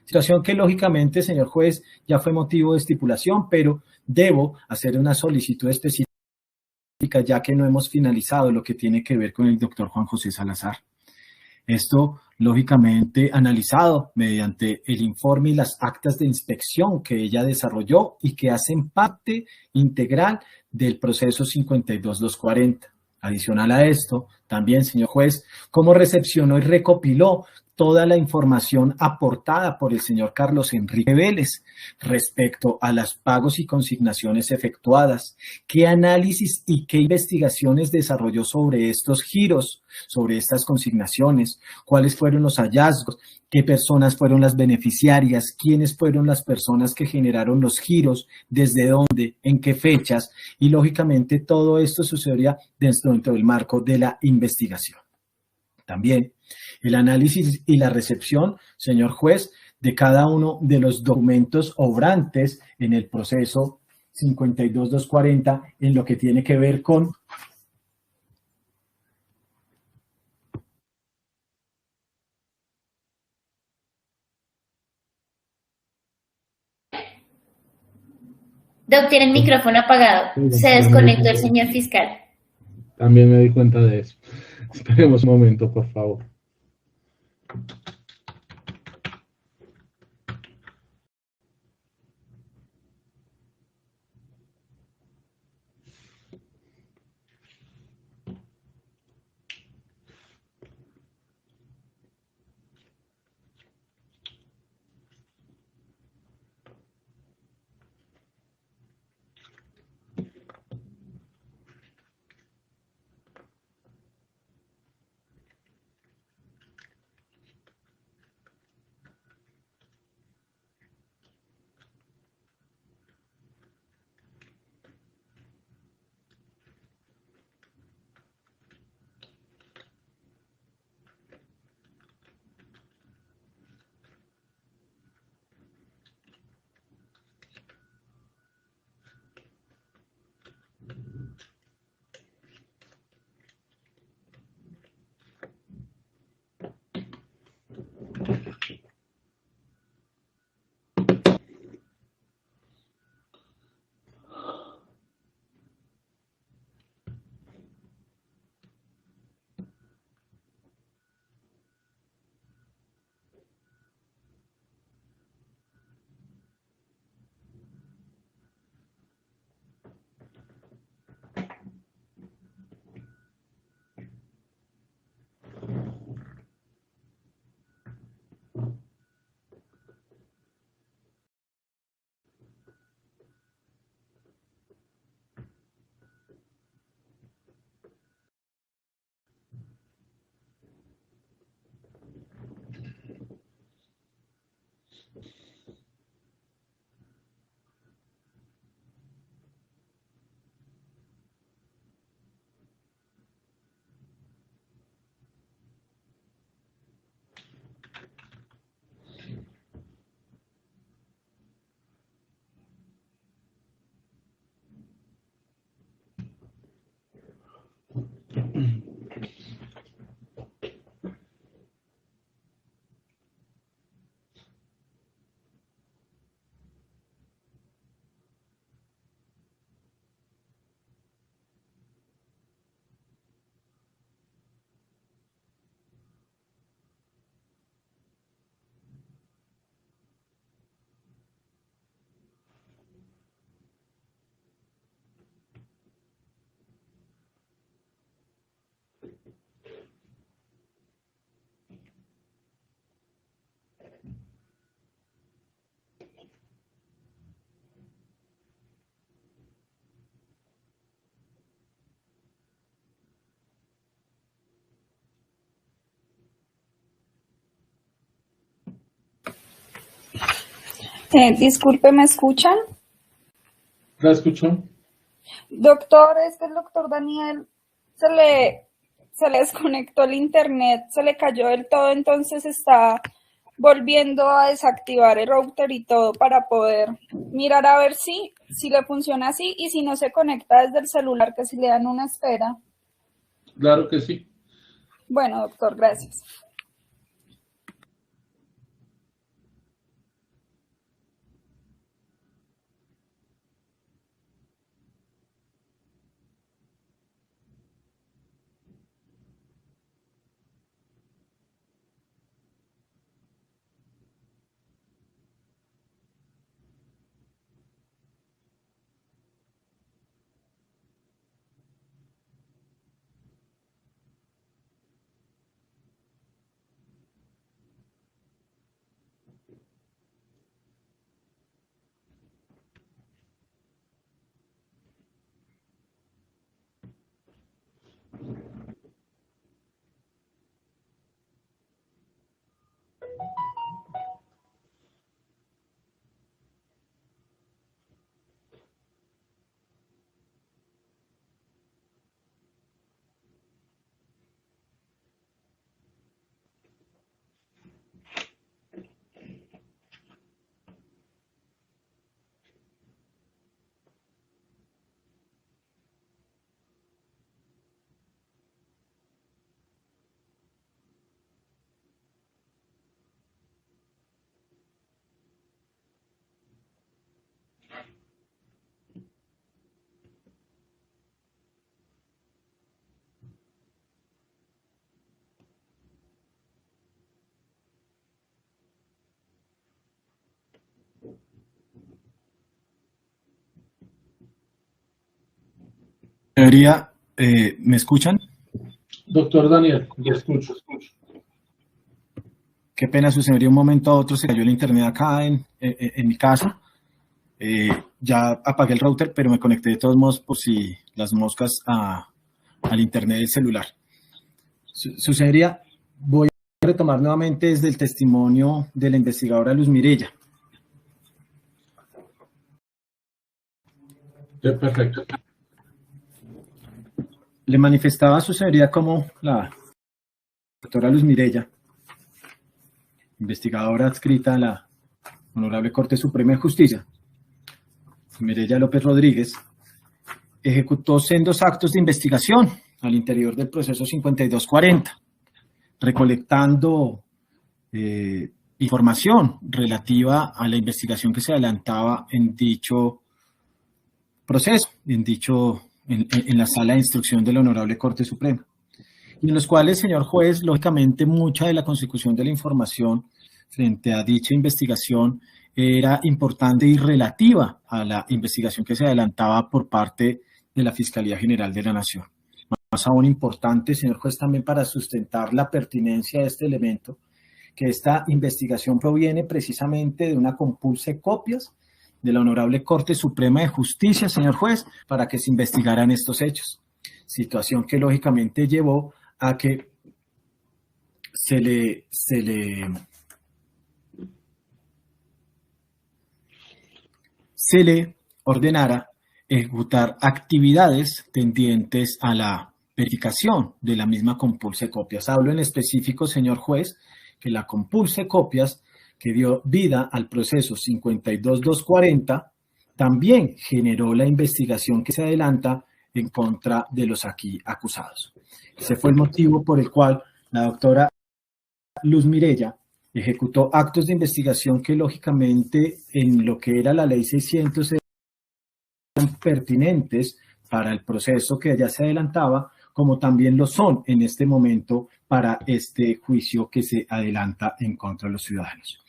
Situación que lógicamente, señor juez, ya fue motivo de estipulación, pero debo hacer una solicitud específica ya que no hemos finalizado lo que tiene que ver con el doctor Juan José Salazar. Esto, lógicamente, analizado mediante el informe y las actas de inspección que ella desarrolló y que hacen parte integral del proceso 52240. Adicional a esto, también, señor juez, cómo recepcionó y recopiló toda la información aportada por el señor Carlos Enrique Vélez respecto a los pagos y consignaciones efectuadas, qué análisis y qué investigaciones desarrolló sobre estos giros, sobre estas consignaciones, cuáles fueron los hallazgos, qué personas fueron las beneficiarias, quiénes fueron las personas que generaron los giros, desde dónde, en qué fechas, y lógicamente todo esto sucedería dentro del marco de la investigación. También el análisis y la recepción, señor juez, de cada uno de los documentos obrantes en el proceso 52240 en lo que tiene que ver con Doc, tiene el micrófono apagado. Se desconectó el señor fiscal. También me di cuenta de eso. Esperemos un momento, por favor. Disculpe, ¿me escuchan? ¿La escuchó? Doctor, es que el doctor Daniel se le desconectó el internet, se le cayó del todo, entonces está volviendo a desactivar el router y todo para poder mirar a ver si le funciona así y si no se conecta desde el celular, que si le dan una espera. Claro que sí. Bueno, doctor, gracias. Señoría, ¿me escuchan? Doctor Daniel, le escucho. Qué pena, su señoría, un momento a otro se cayó el internet acá en mi casa. Ya apagué el router, pero me conecté de todos modos por si las moscas al internet del celular. Su señoría, voy a retomar nuevamente desde el testimonio de la investigadora Luz Mirella. Perfecto. Le manifestaba a su señoría como la doctora Luz Mirella, investigadora adscrita a la Honorable Corte Suprema de Justicia, Mirella López Rodríguez, ejecutó sendos actos de investigación al interior del proceso 5240, recolectando información relativa a la investigación que se adelantaba en dicho proceso, en la sala de instrucción de la Honorable Corte Suprema, y en los cuales, señor juez, lógicamente mucha de la consecución de la información frente a dicha investigación era importante y relativa a la investigación que se adelantaba por parte de la Fiscalía General de la Nación. Más aún importante, señor juez, también para sustentar la pertinencia de este elemento, que esta investigación proviene precisamente de una compulsa de copias de la Honorable Corte Suprema de Justicia, señor juez, para que se investigaran estos hechos. Situación que lógicamente llevó a que se le ordenara ejecutar actividades tendientes a la verificación de la misma compulsa de copias. Hablo en específico, señor juez, que la compulsa de copias que dio vida al proceso 52.240 también generó la investigación que se adelanta en contra de los aquí acusados. Ese fue el motivo por el cual la doctora Luz Mirella ejecutó actos de investigación que lógicamente en lo que era la ley 600 eran pertinentes para el proceso que ya se adelantaba, como también lo son en este momento para este juicio que se adelanta en contra de los ciudadanos.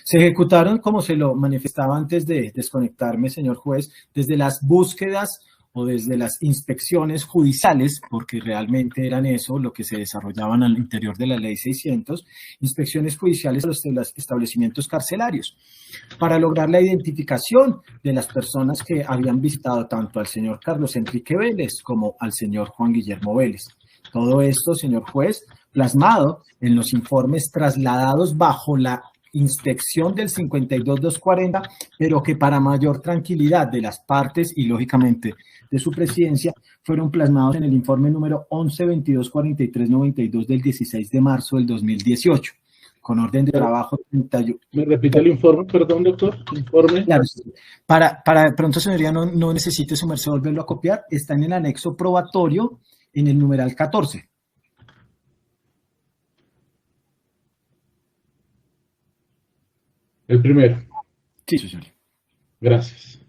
Se ejecutaron, como se lo manifestaba antes de desconectarme, señor juez, desde las búsquedas o desde las inspecciones judiciales, porque realmente eran eso lo que se desarrollaban al interior de la ley 600, inspecciones judiciales a los establecimientos carcelarios, para lograr la identificación de las personas que habían visitado tanto al señor Carlos Enrique Vélez como al señor Juan Guillermo Vélez. Todo esto, señor juez, plasmado en los informes trasladados bajo la inspección del 52.240, pero que para mayor tranquilidad de las partes y, lógicamente, de su presidencia, fueron plasmados en el informe número 11-22-43-92 del 16 de marzo del 2018, con orden de trabajo 31. ¿Me repite el informe, perdón, doctor? Informe. Claro, para pronto, señoría, no necesite su merced volverlo a copiar. Está en el anexo probatorio, en el numeral 14. El primero. Sí, señoría. Gracias.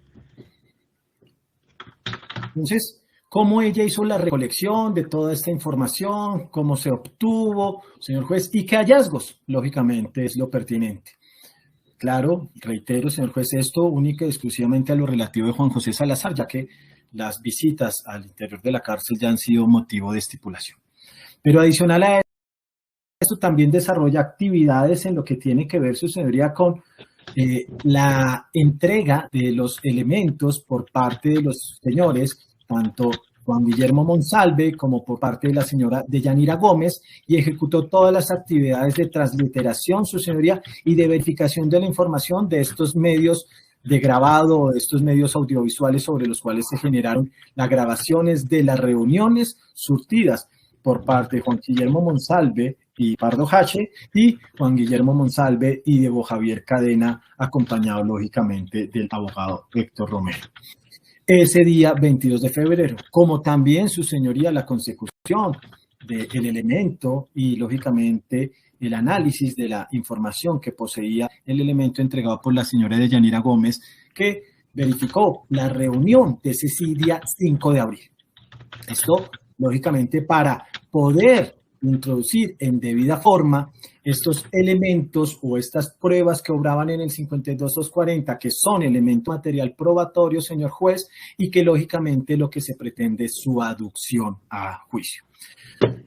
Entonces, ¿cómo ella hizo la recolección de toda esta información? ¿Cómo se obtuvo, señor juez? ¿Y qué hallazgos? Lógicamente es lo pertinente. Claro, reitero, señor juez, esto única y exclusivamente a lo relativo de Juan José Salazar, ya que las visitas al interior de la cárcel ya han sido motivo de estipulación. Pero adicional a esto, también desarrolla actividades en lo que tiene que ver, su señoría, con la entrega de los elementos por parte de los señores, tanto Juan Guillermo Monsalve como por parte de la señora Deyanira Gómez, y ejecutó todas las actividades de transliteración, su señoría, y de verificación de la información de estos medios de grabado, de estos medios audiovisuales sobre los cuales se generaron las grabaciones de las reuniones surtidas por parte de Juan Guillermo Monsalve y Pardo Hache, y Juan Guillermo Monsalve y Diego Javier Cadena, acompañado lógicamente del abogado Héctor Romero. Ese día 22 de febrero, como también, su señoría, la consecución del elemento y lógicamente el análisis de la información que poseía el elemento entregado por la señora Deyanira Gómez, que verificó la reunión de ese día 5 de abril. Esto, lógicamente, para poder introducir en debida forma estos elementos o estas pruebas que obraban en el 52.240, que son elemento material probatorio, señor juez, y que lógicamente lo que se pretende es su aducción a juicio.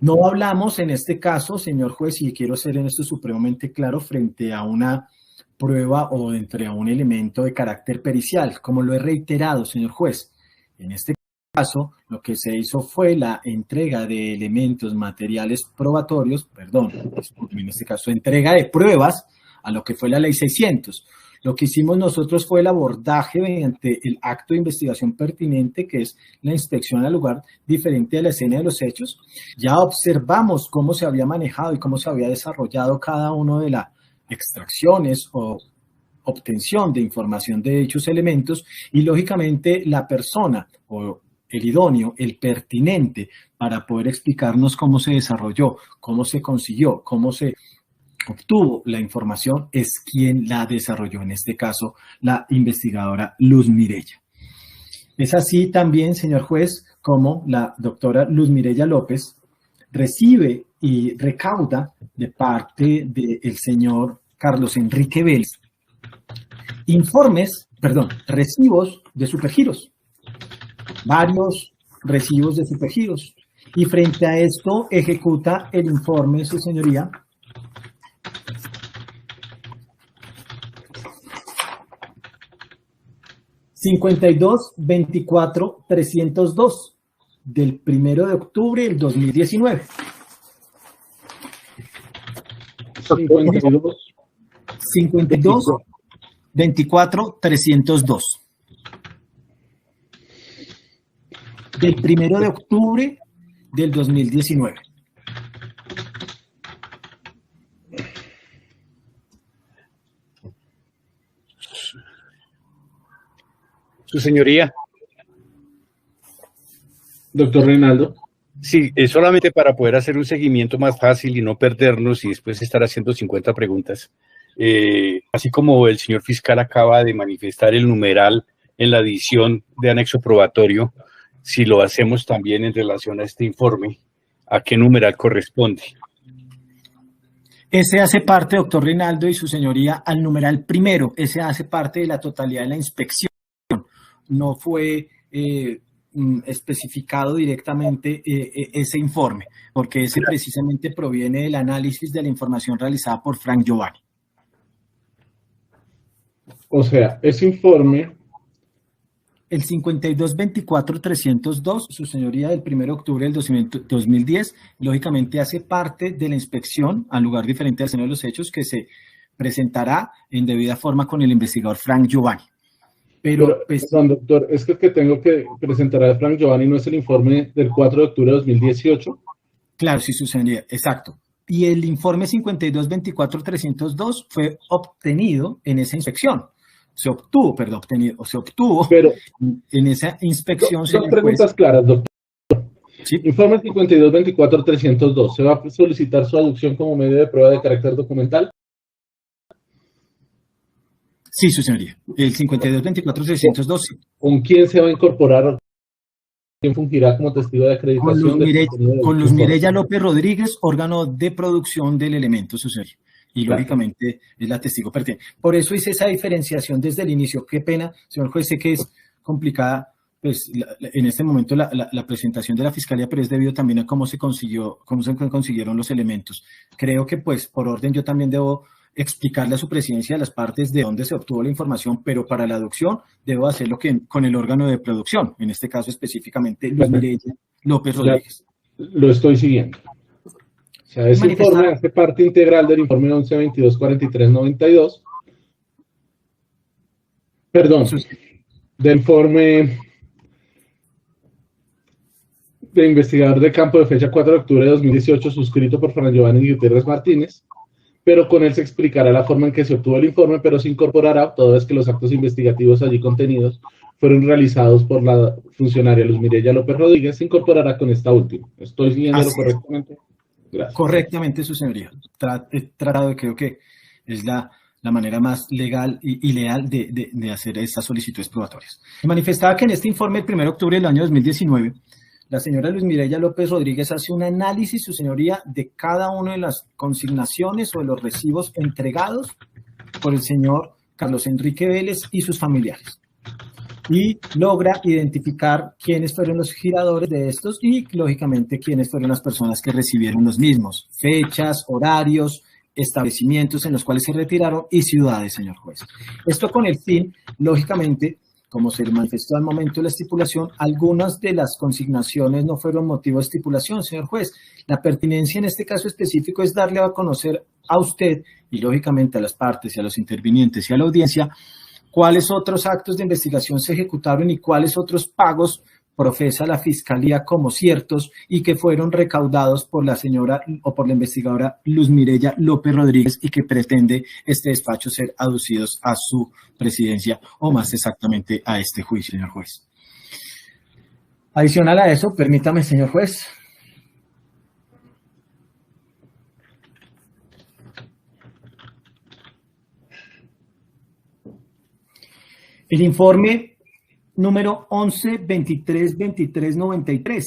No hablamos en este caso, señor juez, y quiero ser en esto supremamente claro, frente a una prueba o entre a un elemento de carácter pericial, como lo he reiterado, señor juez. En este caso, lo que se hizo fue la entrega de elementos materiales probatorios, en este caso, entrega de pruebas a lo que fue la ley 600. Lo que hicimos nosotros fue el abordaje mediante el acto de investigación pertinente, que es la inspección al lugar diferente a la escena de los hechos. Ya observamos cómo se había manejado y cómo se había desarrollado cada uno de las extracciones o obtención de información de dichos elementos, y lógicamente la persona o el idóneo, el pertinente para poder explicarnos cómo se desarrolló, cómo se consiguió, cómo se obtuvo la información, es quien la desarrolló, en este caso, la investigadora Luz Mireya. Es así también, señor juez, como la doctora Luz Mireya López recibe y recauda de parte del señor Carlos Enrique Vélez recibos de supergiros, varios recibos de supergiros, y frente a esto ejecuta el informe, su señoría, (52-24-302) del 1 de octubre del 2019. 52-24-302 del 1 de octubre del 2019. Su señoría. Doctor Reinaldo. Sí, es solamente para poder hacer un seguimiento más fácil y no perdernos y después estar haciendo 50 preguntas. Así como el señor fiscal acaba de manifestar el numeral en la edición de anexo probatorio, si lo hacemos también en relación a este informe, ¿a qué numeral corresponde? Ese hace parte, doctor Reinaldo y su señoría, al numeral primero. Ese hace parte de la totalidad de la inspección. No fue especificado directamente ese informe, porque ese precisamente proviene del análisis de la información realizada por Frank Giovanni. O sea, ese informe... El 52-24-302, su señoría, del 1 de octubre del 2010, lógicamente hace parte de la inspección al lugar diferente al escena de los hechos que se presentará en debida forma con el investigador Frank Giovanni. Pero pues, perdón, doctor, es que el que tengo que presentar a Frank Giovanni no es el informe del 4 de octubre de 2018. Claro, sí sucedería, exacto. Y el informe 52-24-302 fue obtenido en esa inspección. Se obtuvo Pero, en esa inspección. dos preguntas claras, doctor. Sí. Informe 52-24-302, ¿se va a solicitar su aducción como medio de prueba de carácter documental? Sí, su señoría. El 52-24-302, sí. ¿Con quién se va a incorporar? ¿Quién fungirá como testigo de acreditación? Con Luz Mireya López Rodríguez, órgano de producción del elemento, su señoría. Y lógicamente es la testigo pertinente. Por eso hice esa diferenciación desde el inicio. Qué pena, señor juez, sé que es complicada pues, en este momento la presentación de la fiscalía, pero es debido también a cómo se consiguieron los elementos. Creo que pues por orden yo también debo explicarle a su presidencia de las partes de dónde se obtuvo la información, pero para la adopción debo hacerlo con el órgano de producción, en este caso específicamente Luz Mireya López Rodríguez. Lo estoy siguiendo. O sea, ese informe hace parte integral del informe 11-22-43-92. Perdón, del informe de investigador de campo de fecha 4 de octubre de 2018, suscrito por Fran Giovanni Gutiérrez Martínez, pero con él se explicará la forma en que se obtuvo el informe, pero se incorporará, toda vez que los actos investigativos allí contenidos fueron realizados por la funcionaria Luz Mireya López Rodríguez, se incorporará con esta última. ¿Estoy siguiéndolo correctamente? Gracias. Correctamente, su señoría. He tratado de, creo que es la manera más legal y leal de hacer estas solicitudes probatorias. Manifestaba que en este informe, el 1 de octubre del año 2019, la señora Luz Mireya López Rodríguez hace un análisis, su señoría, de cada una de las consignaciones o de los recibos entregados por el señor Carlos Enrique Vélez y sus familiares. Y logra identificar quiénes fueron los giradores de estos y, lógicamente, quiénes fueron las personas que recibieron los mismos. Fechas, horarios, establecimientos en los cuales se retiraron y ciudades, señor juez. Esto con el fin, lógicamente, como se manifestó al momento de la estipulación, algunas de las consignaciones no fueron motivo de estipulación, señor juez. La pertinencia en este caso específico es darle a conocer a usted y, lógicamente, a las partes y a los intervinientes y a la audiencia cuáles otros actos de investigación se ejecutaron y cuáles otros pagos profesa la Fiscalía como ciertos y que fueron recaudados por la señora o por la investigadora Luz Mireya López Rodríguez y que pretende este despacho ser aducidos a su presidencia o más exactamente a este juicio, señor juez. Adicional a eso, permítame, señor juez. El informe número 11-23-23-93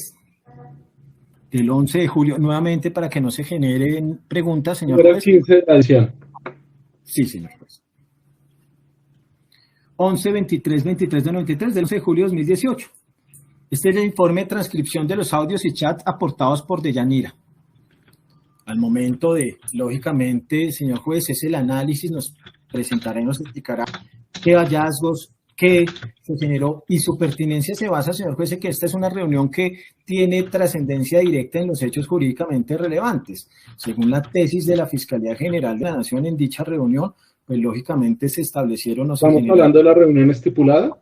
del 11 de julio, nuevamente para que no se generen preguntas, señor juez. 15 de la edición. Sí, señor juez. 11-23-23-93 del 11 de julio de 2018. Este es el informe de transcripción de los audios y chats aportados por Deyanira. Al momento de, lógicamente, señor juez, es el análisis, nos presentará y nos explicará qué hallazgos, qué se generó y su pertinencia se basa, señor juez, en que esta es una reunión que tiene trascendencia directa en los hechos jurídicamente relevantes. Según la tesis de la Fiscalía General de la Nación, en dicha reunión, pues lógicamente se establecieron... ¿Estamos hablando de la reunión estipulada?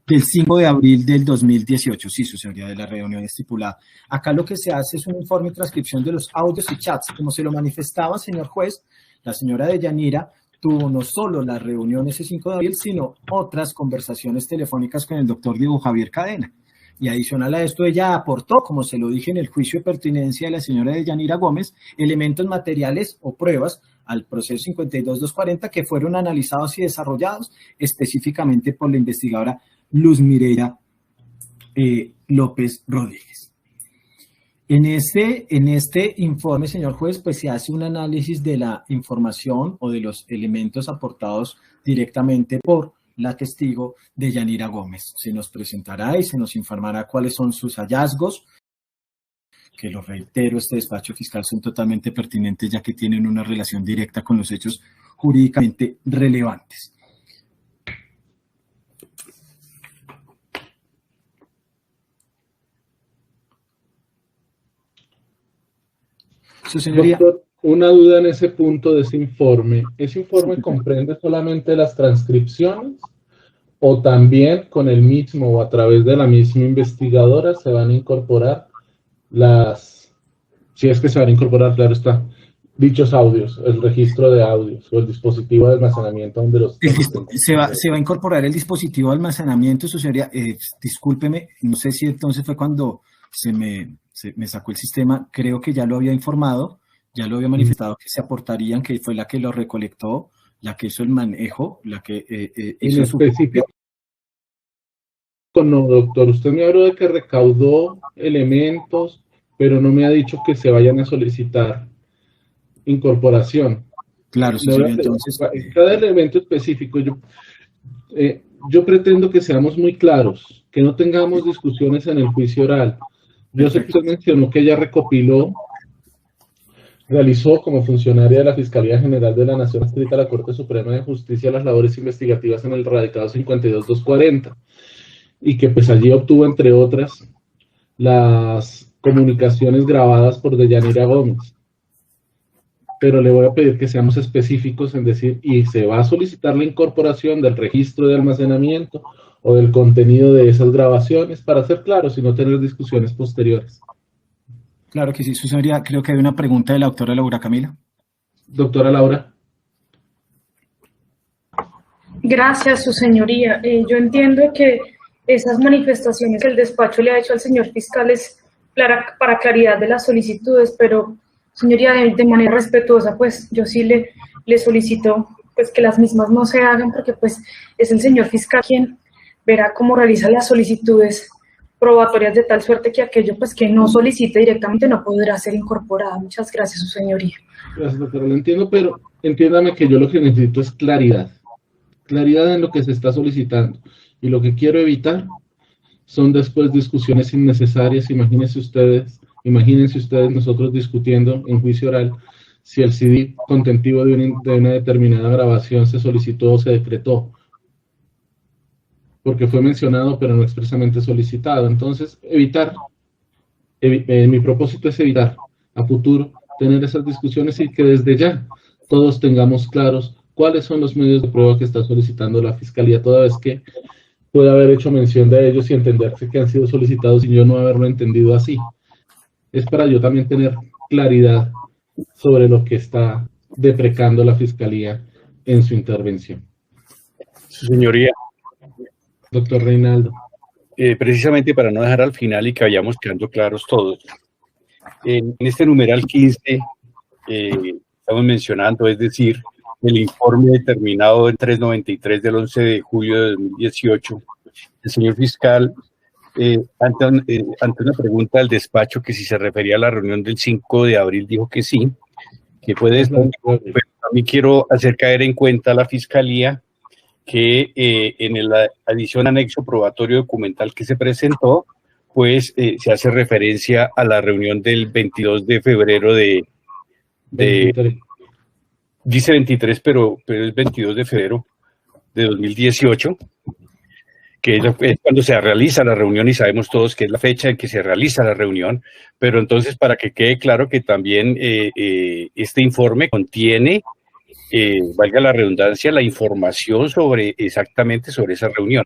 Del 5 de abril del 2018, sí, su señoría, de la reunión estipulada. Acá lo que se hace es un informe de transcripción de los audios y chats. Como se lo manifestaba, señor juez, la señora Deyanira tuvo no solo la reunión ese 5 de abril, sino otras conversaciones telefónicas con el doctor Diego Javier Cadena. Y adicional a esto, ella aportó, como se lo dije en el juicio de pertinencia de la señora Deyanira Gómez, elementos materiales o pruebas al proceso 52-240 que fueron analizados y desarrollados específicamente por la investigadora Luz Mireya López Rodríguez. En este informe, señor juez, pues se hace un análisis de la información o de los elementos aportados directamente por la testigo Deyanira Gómez. Se nos presentará y se nos informará cuáles son sus hallazgos, que lo reitero, este despacho fiscal son totalmente pertinentes ya que tienen una relación directa con los hechos jurídicamente relevantes. Su señoría. Doctor, una duda en ese punto de ese informe. ¿Ese informe comprende solamente las transcripciones o también con el mismo o a través de la misma investigadora se van a incorporar si es que se van a incorporar, claro está, dichos audios, el registro de audios o el dispositivo de almacenamiento donde los... Se va a incorporar el dispositivo de almacenamiento, su señoría. Discúlpeme, no sé si entonces fue cuando se me sacó el sistema, creo que ya lo había informado, ya lo había manifestado que se aportarían, que fue la que lo recolectó, la que hizo el manejo, la que hizo en específico. No, doctor, usted me habló de que recaudó elementos, pero no me ha dicho que se vayan a solicitar incorporación. Claro, sí, entonces... Cada elemento específico, yo pretendo que seamos muy claros, que no tengamos discusiones en el juicio oral. Yo sé que usted mencionó que ella realizó como funcionaria de la Fiscalía General de la Nación adscrita a la Corte Suprema de Justicia las labores investigativas en el radicado 52240 y que pues allí obtuvo, entre otras, las comunicaciones grabadas por Deyanira Gómez. Pero le voy a pedir que seamos específicos en decir, y se va a solicitar la incorporación del registro de almacenamiento o del contenido de esas grabaciones para ser claros y no tener discusiones posteriores. Claro que sí, su señoría. Creo que hay una pregunta de la doctora Laura Camila. Doctora Laura. Gracias, su señoría. Yo entiendo que esas manifestaciones que el despacho le ha hecho al señor fiscal es para claridad de las solicitudes, pero, señoría, de manera respetuosa, pues yo sí le solicito pues que las mismas no se hagan, porque pues es el señor fiscal quien verá cómo realiza las solicitudes probatorias, de tal suerte que aquello pues que no solicite directamente no podrá ser incorporado. Muchas gracias, su señoría. Gracias, doctora, lo entiendo, pero entiéndame que yo lo que necesito es claridad. Claridad en lo que se está solicitando. Y lo que quiero evitar son después discusiones innecesarias. Imagínense ustedes nosotros discutiendo en juicio oral si el CD contentivo de una determinada grabación se solicitó o se decretó, porque fue mencionado pero no expresamente solicitado. Entonces, mi propósito es evitar a futuro tener esas discusiones y que desde ya todos tengamos claros cuáles son los medios de prueba que está solicitando la Fiscalía, toda vez que puede haber hecho mención de ellos y entenderse que han sido solicitados y yo no haberlo entendido así. Es para yo también tener claridad sobre lo que está deprecando la Fiscalía en su intervención. Su señoría. Doctor Reinaldo. Precisamente para no dejar al final y que vayamos quedando claros todos, en este numeral 15 estamos mencionando, es decir, el informe determinado en 393 del 11 de julio de 2018, el señor fiscal, ante una pregunta del despacho que si se refería a la reunión del 5 de abril, dijo que sí, que fue después, pero también quiero hacer caer en cuenta a la Fiscalía que en la adición anexo probatorio documental que se presentó, pues se hace referencia a la reunión del 22 de febrero dice 23, pero es 22 de febrero de 2018, que es cuando se realiza la reunión y sabemos todos que es la fecha en que se realiza la reunión, pero entonces para que quede claro que también este informe contiene, valga la redundancia, la información exactamente sobre esa reunión.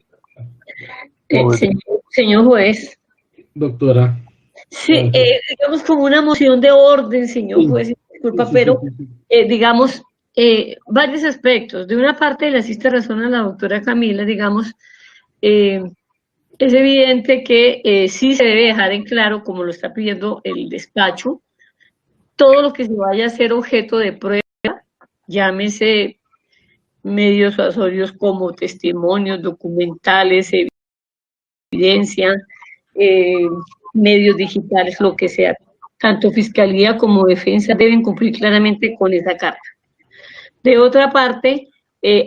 Señor juez. Doctora. Sí, digamos como una moción de orden, señor juez, disculpa, pero digamos, varios aspectos. De una parte, le asiste razón a la doctora Camila, digamos, es evidente que sí se debe dejar en claro, como lo está pidiendo el despacho, todo lo que se vaya a ser objeto de prueba, llámese medios suasorios como testimonios, documentales, evidencia, medios digitales, lo que sea. Tanto Fiscalía como Defensa deben cumplir claramente con esa carga. De otra parte,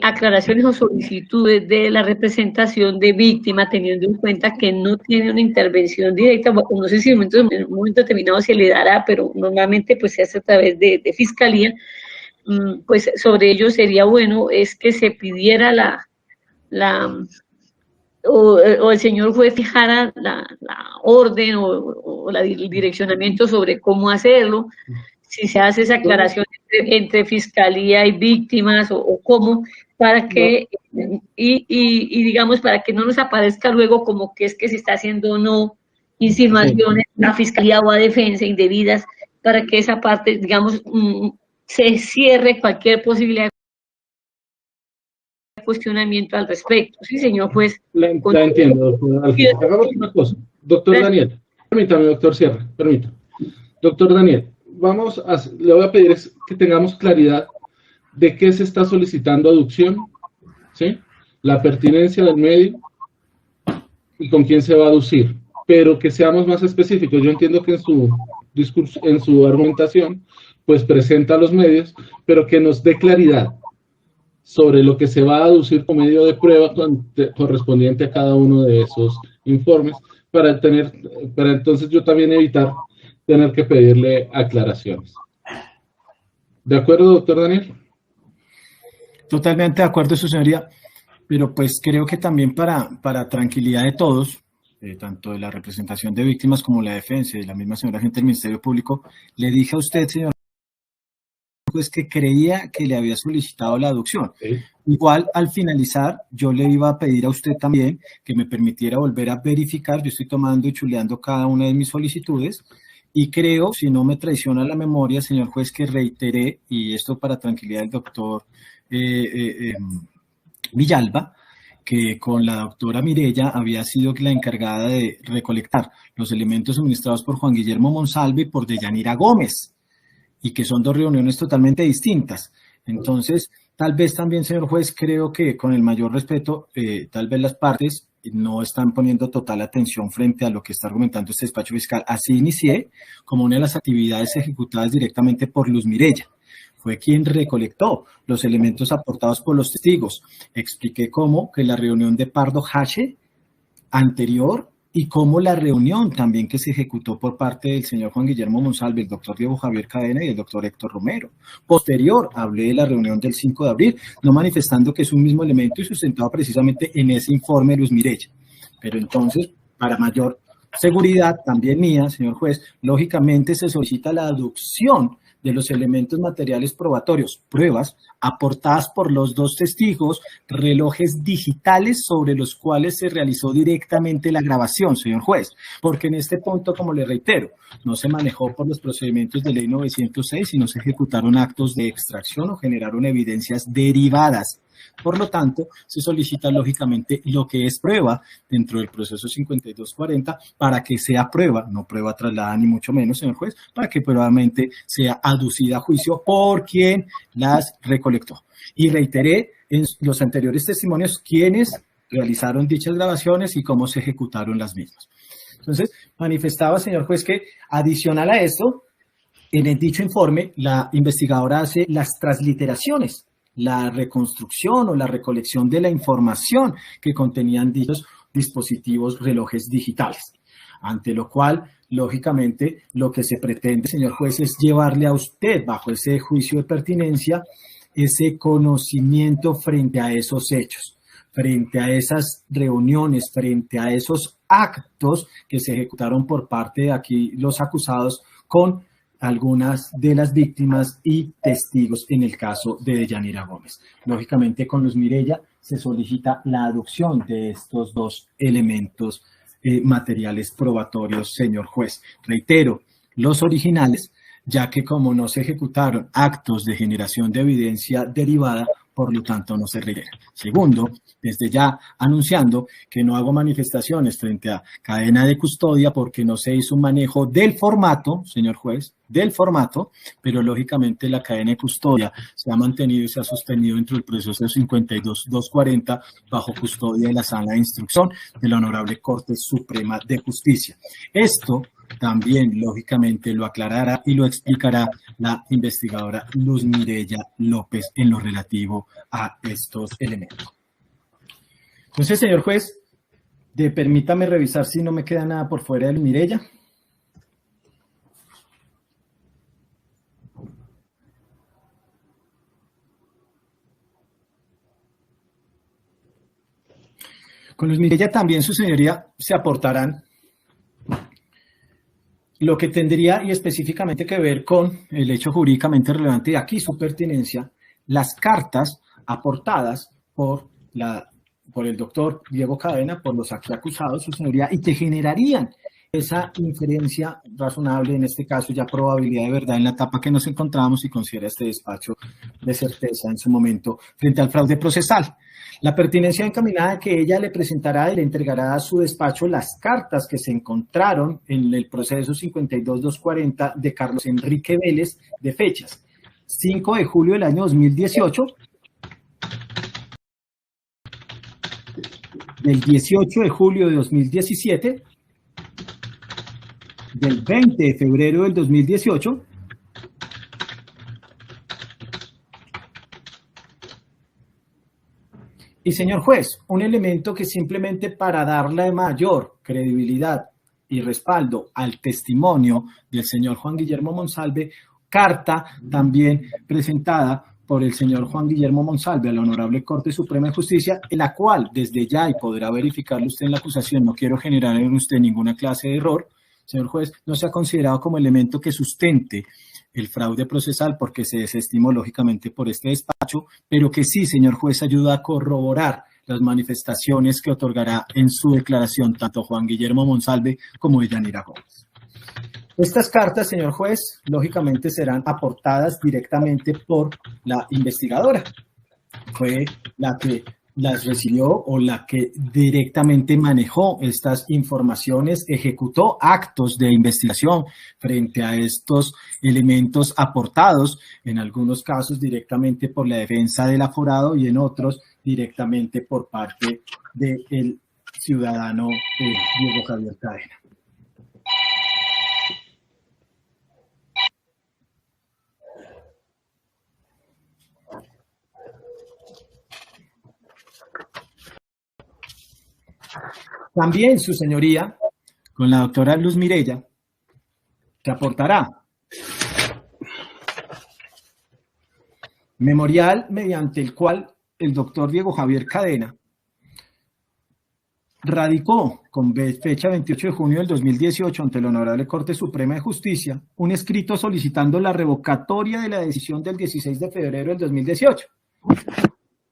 aclaraciones o solicitudes de la representación de víctima, teniendo en cuenta que no tiene una intervención directa, no sé si en un momento determinado se le dará, pero normalmente pues se hace a través de Fiscalía, pues sobre ello sería bueno es que se pidiera o el señor juez fijara la orden o el direccionamiento sobre cómo hacerlo. si se hace esa aclaración entre fiscalía y víctimas o cómo, para que, y digamos, para que no nos aparezca luego como que es que se está haciendo o no insinuaciones a fiscalía o a defensa indebidas, para que esa parte, digamos, se cierre cualquier posibilidad de cuestionamiento al respecto. Sí, señor juez. La entiendo, doctor Alfredo. Hagamos una cosa. Doctor Daniel, permítame, doctor Sierra, permítame. Doctor Daniel, le voy a pedir que tengamos claridad de qué se está solicitando aducción, ¿sí? La pertinencia del medio y con quién se va a aducir, pero que seamos más específicos. Yo entiendo que en su discurso, en su argumentación, pues presenta los medios, pero que nos dé claridad sobre lo que se va a aducir como medio de prueba correspondiente a cada uno de esos informes, para entonces yo también evitar tener que pedirle aclaraciones. ¿De acuerdo, doctor Daniel? Totalmente de acuerdo, su señoría, pero pues creo que también para tranquilidad de todos, tanto de la representación de víctimas como la defensa y la misma señora agente del Ministerio Público, le dije a usted, señor, pues que creía que le había solicitado la aducción. Sí. Igual, al finalizar, yo le iba a pedir a usted también que me permitiera volver a verificar. Yo estoy tomando y chuleando cada una de mis solicitudes y creo, si no me traiciona la memoria, señor juez, que reiteré, y esto para tranquilidad del doctor Villalba, que con la doctora Mireya había sido la encargada de recolectar los elementos suministrados por Juan Guillermo Monsalve y por Deyanira Gómez, y que son dos reuniones totalmente distintas. Entonces, tal vez también, señor juez, creo que con el mayor respeto, tal vez las partes no están poniendo total atención frente a lo que está argumentando este despacho fiscal. Así inicié como una de las actividades ejecutadas directamente por Luz Mireya. Fue quien recolectó los elementos aportados por los testigos. Expliqué cómo que la reunión de Pardo Hache anterior y cómo la reunión también que se ejecutó por parte del señor Juan Guillermo Monsalve, el doctor Diego Javier Cadena y el doctor Héctor Romero. Posterior, hablé de la reunión del 5 de abril, no manifestando que es un mismo elemento y sustentado precisamente en ese informe de Luz Mireya. Pero entonces, para mayor seguridad, también mía, señor juez, lógicamente se solicita la aducción de los elementos materiales probatorios, pruebas aportadas por los dos testigos, relojes digitales sobre los cuales se realizó directamente la grabación, señor juez, porque en este punto, como le reitero, no se manejó por los procedimientos de ley 906, sino se ejecutaron actos de extracción o generaron evidencias derivadas. Por lo tanto, se solicita lógicamente lo que es prueba dentro del proceso 5240 para que sea prueba, no prueba trasladada ni mucho menos, señor juez, para que probablemente sea aducida a juicio por quien las recolectó. Y reiteré en los anteriores testimonios quiénes realizaron dichas grabaciones y cómo se ejecutaron las mismas. Entonces, manifestaba, señor juez, que adicional a esto, en el dicho informe, la investigadora hace las transliteraciones, la reconstrucción o la recolección de la información que contenían dichos dispositivos relojes digitales. Ante lo cual, lógicamente, lo que se pretende, señor juez, es llevarle a usted, bajo ese juicio de pertinencia, ese conocimiento frente a esos hechos, frente a esas reuniones, frente a esos actos que se ejecutaron por parte de aquí los acusados con algunas de las víctimas y testigos en el caso de Deyanira Gómez. Lógicamente, con Luz Mireya se solicita la adopción de estos dos elementos materiales probatorios, señor juez. Reitero, los originales, ya que como no se ejecutaron actos de generación de evidencia derivada, por lo tanto no se requiere. Segundo, desde ya anunciando que no hago manifestaciones frente a cadena de custodia porque no se hizo un manejo del formato, señor juez, del formato, pero lógicamente la cadena de custodia se ha mantenido y se ha sostenido dentro del proceso 52-240 bajo custodia de la sala de instrucción de la Honorable Corte Suprema de Justicia. Esto también, lógicamente, lo aclarará y lo explicará la investigadora Luz Mireya López en lo relativo a estos elementos. Entonces, señor juez, permítame revisar si no me queda nada por fuera de Luz Mireya. Con Luz Mireya también, su señoría, se aportarán lo que tendría y específicamente que ver con el hecho jurídicamente relevante de aquí, su pertinencia, las cartas aportadas por el doctor Diego Cadena, por los aquí acusados, su señoría, y que generarían esa inferencia razonable, en este caso ya probabilidad de verdad en la etapa que nos encontramos y considera este despacho de certeza en su momento frente al fraude procesal. La pertinencia encaminada que ella le presentará y le entregará a su despacho las cartas que se encontraron en el proceso 52.240 de Carlos Enrique Vélez de fechas 5 de julio del año 2018, del 18 de julio de 2017, del 20 de febrero del 2018, y señor juez, un elemento que simplemente para darle mayor credibilidad y respaldo al testimonio del señor Juan Guillermo Monsalve, carta también presentada por el señor Juan Guillermo Monsalve a la Honorable Corte Suprema de Justicia, en la cual desde ya, y podrá verificarlo usted en la acusación, no quiero generar en usted ninguna clase de error, señor juez, no se ha considerado como elemento que sustente el fraude procesal porque se desestimó lógicamente por este despacho, pero que sí, señor juez, ayuda a corroborar las manifestaciones que otorgará en su declaración tanto Juan Guillermo Monsalve como Deyanira Gómez. Estas cartas, señor juez, lógicamente serán aportadas directamente por la investigadora. Fue la que las recibió o la que directamente manejó estas informaciones, ejecutó actos de investigación frente a estos elementos aportados, en algunos casos directamente por la defensa del aforado y en otros directamente por parte del ciudadano Diego Javier Cadena. También su señoría, con la doctora Luz Mirella, que aportará memorial mediante el cual el doctor Diego Javier Cadena radicó con fecha 28 de junio del 2018 ante la Honorable Corte Suprema de Justicia un escrito solicitando la revocatoria de la decisión del 16 de febrero del 2018,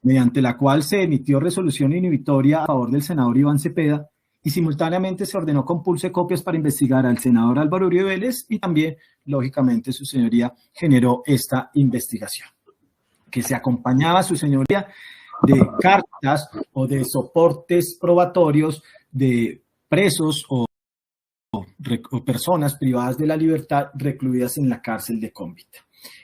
mediante la cual se emitió resolución inhibitoria a favor del senador Iván Cepeda y simultáneamente se ordenó compulso de copias para investigar al senador Álvaro Uribe Vélez y también, lógicamente, su señoría generó esta investigación, que se acompañaba, su señoría, de cartas o de soportes probatorios de presos o personas privadas de la libertad recluidas en la cárcel de Convita.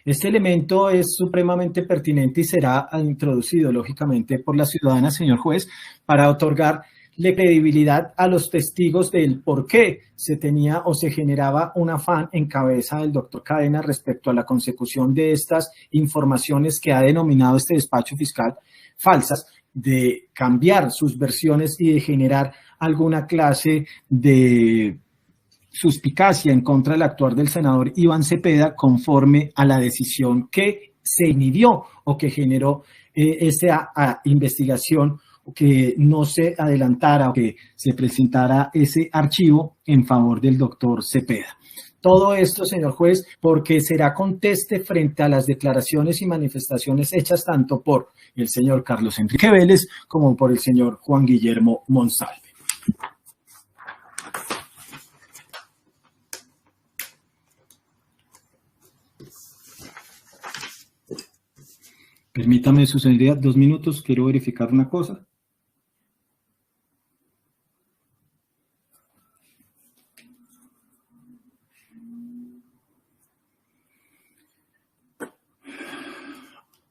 Este elemento es supremamente pertinente y será introducido, lógicamente, por la ciudadana, señor juez, para otorgarle credibilidad a los testigos del por qué se tenía o se generaba un afán en cabeza del doctor Cadena respecto a la consecución de estas informaciones que ha denominado este despacho fiscal falsas, de cambiar sus versiones y de generar alguna clase de suspicacia en contra del actuar del senador Iván Cepeda conforme a la decisión que se inhibió o que generó esta investigación, que no se adelantara o que se presentara ese archivo en favor del doctor Cepeda. Todo esto, señor juez, porque será conteste frente a las declaraciones y manifestaciones hechas tanto por el señor Carlos Enrique Vélez como por el señor Juan Guillermo Monsalve. Permítame, su señoría, 2 minutos, quiero verificar una cosa.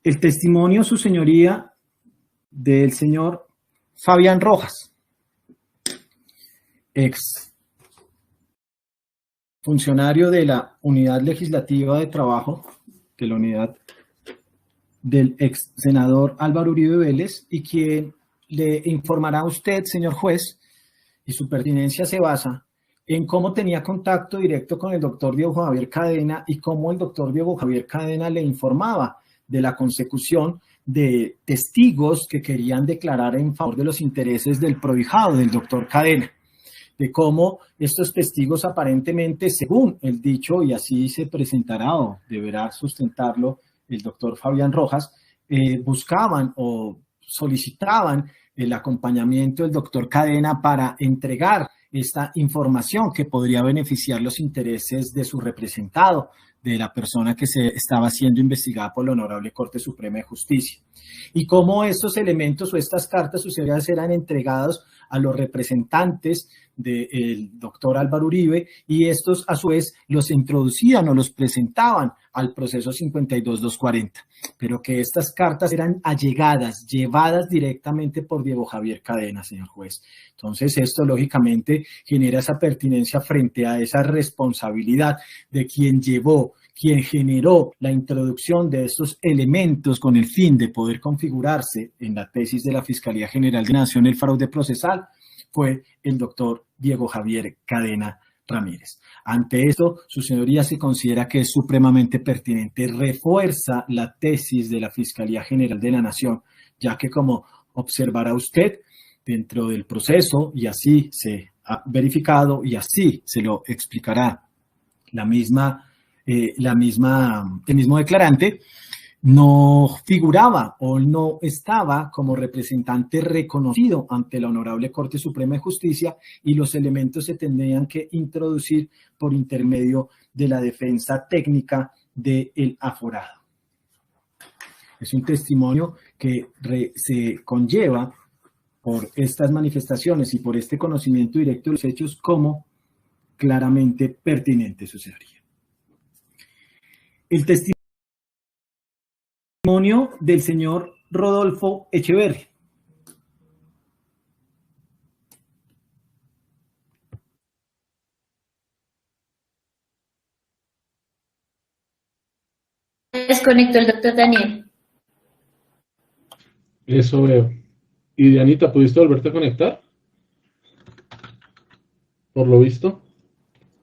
El testimonio, su señoría, del señor Fabián Rojas, ex funcionario de la Unidad Legislativa de Trabajo, de la unidad del ex senador Álvaro Uribe Vélez, y quien le informará a usted, señor juez, y su pertinencia se basa en cómo tenía contacto directo con el doctor Diego Javier Cadena y cómo el doctor Diego Javier Cadena le informaba de la consecución de testigos que querían declarar en favor de los intereses del prohijado del doctor Cadena. de cómo estos testigos aparentemente, según el dicho, y así se presentará o deberá sustentarlo el doctor Fabián Rojas, buscaban o solicitaban el acompañamiento del doctor Cadena para entregar esta información que podría beneficiar los intereses de su representado, de la persona que se estaba siendo investigada por la Honorable Corte Suprema de Justicia. Y cómo estos elementos o estas cartas sucesivas eran entregados a los representantes del doctor Álvaro Uribe y estos a su vez los introducían o los presentaban al proceso 52-240, pero que estas cartas eran allegadas, llevadas directamente por Diego Javier Cadena, señor juez. Entonces esto lógicamente genera esa pertinencia frente a esa responsabilidad de quien llevó, quien generó la introducción de estos elementos con el fin de poder configurarse en la tesis de la Fiscalía General de la Nación el fraude procesal, fue el doctor Diego Javier Cadena Ramírez. Ante esto, su señoría se considera que es supremamente pertinente, refuerza la tesis de la Fiscalía General de la Nación, ya que como observará usted dentro del proceso, y así se ha verificado y así se lo explicará el mismo declarante, no figuraba o no estaba como representante reconocido ante la Honorable Corte Suprema de Justicia y los elementos se tendrían que introducir por intermedio de la defensa técnica del aforado. Es un testimonio que se conlleva por estas manifestaciones y por este conocimiento directo de los hechos como claramente pertinente, su señoría. El testimonio del señor Rodolfo Echeverri. Desconectó el doctor Daniel. Eso veo. Y Dianita, ¿pudiste volverte a conectar? Por lo visto.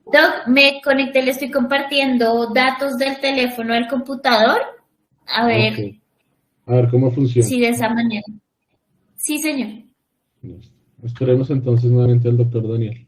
Doc, me conecté, le estoy compartiendo datos del teléfono al computador. A ver. Okay. A ver cómo funciona. Sí, de esa manera. Sí, señor. Esperemos entonces nuevamente al doctor Daniel.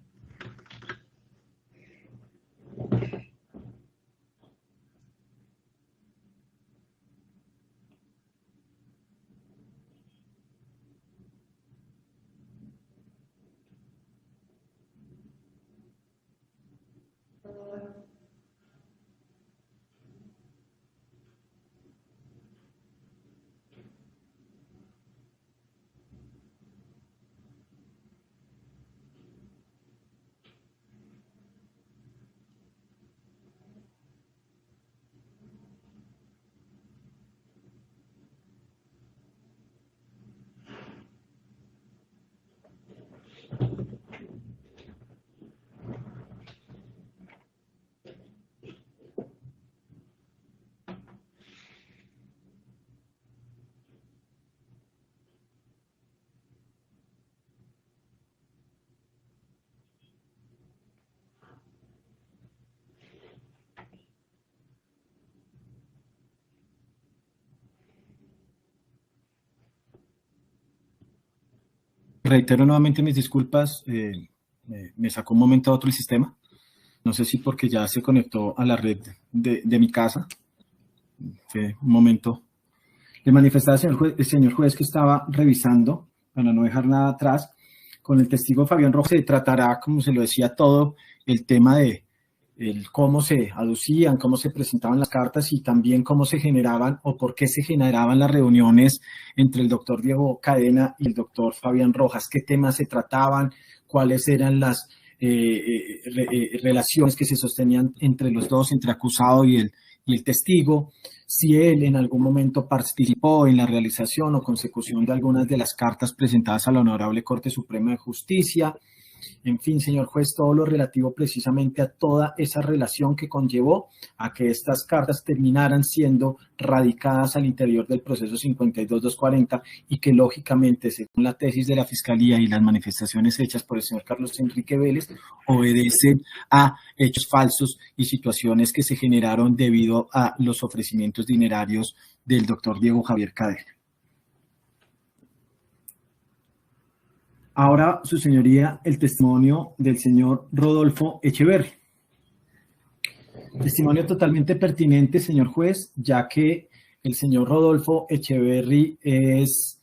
Reitero nuevamente mis disculpas, me sacó un momento a otro el sistema. No sé si porque ya se conectó a la red de mi casa. Fue un momento. Le manifestaba el señor juez que estaba revisando, para no dejar nada atrás, con el testigo Fabián Rojas se tratará, como se lo decía, todo el tema de cómo se aducían, cómo se presentaban las cartas y también cómo se generaban o por qué se generaban las reuniones entre el doctor Diego Cadena y el doctor Fabián Rojas, qué temas se trataban, cuáles eran las relaciones que se sostenían entre los dos, entre acusado y el testigo, si él en algún momento participó en la realización o consecución de algunas de las cartas presentadas a la Honorable Corte Suprema de Justicia. En fin, señor juez, todo lo relativo precisamente a toda esa relación que conllevó a que estas cartas terminaran siendo radicadas al interior del proceso 52-240 y que lógicamente, según la tesis de la Fiscalía y las manifestaciones hechas por el señor Carlos Enrique Vélez, obedecen a hechos falsos y situaciones que se generaron debido a los ofrecimientos dinerarios del doctor Diego Javier Cadena. Ahora, su señoría, el testimonio del señor Rodolfo Echeverri. Testimonio totalmente pertinente, señor juez, ya que el señor Rodolfo Echeverri es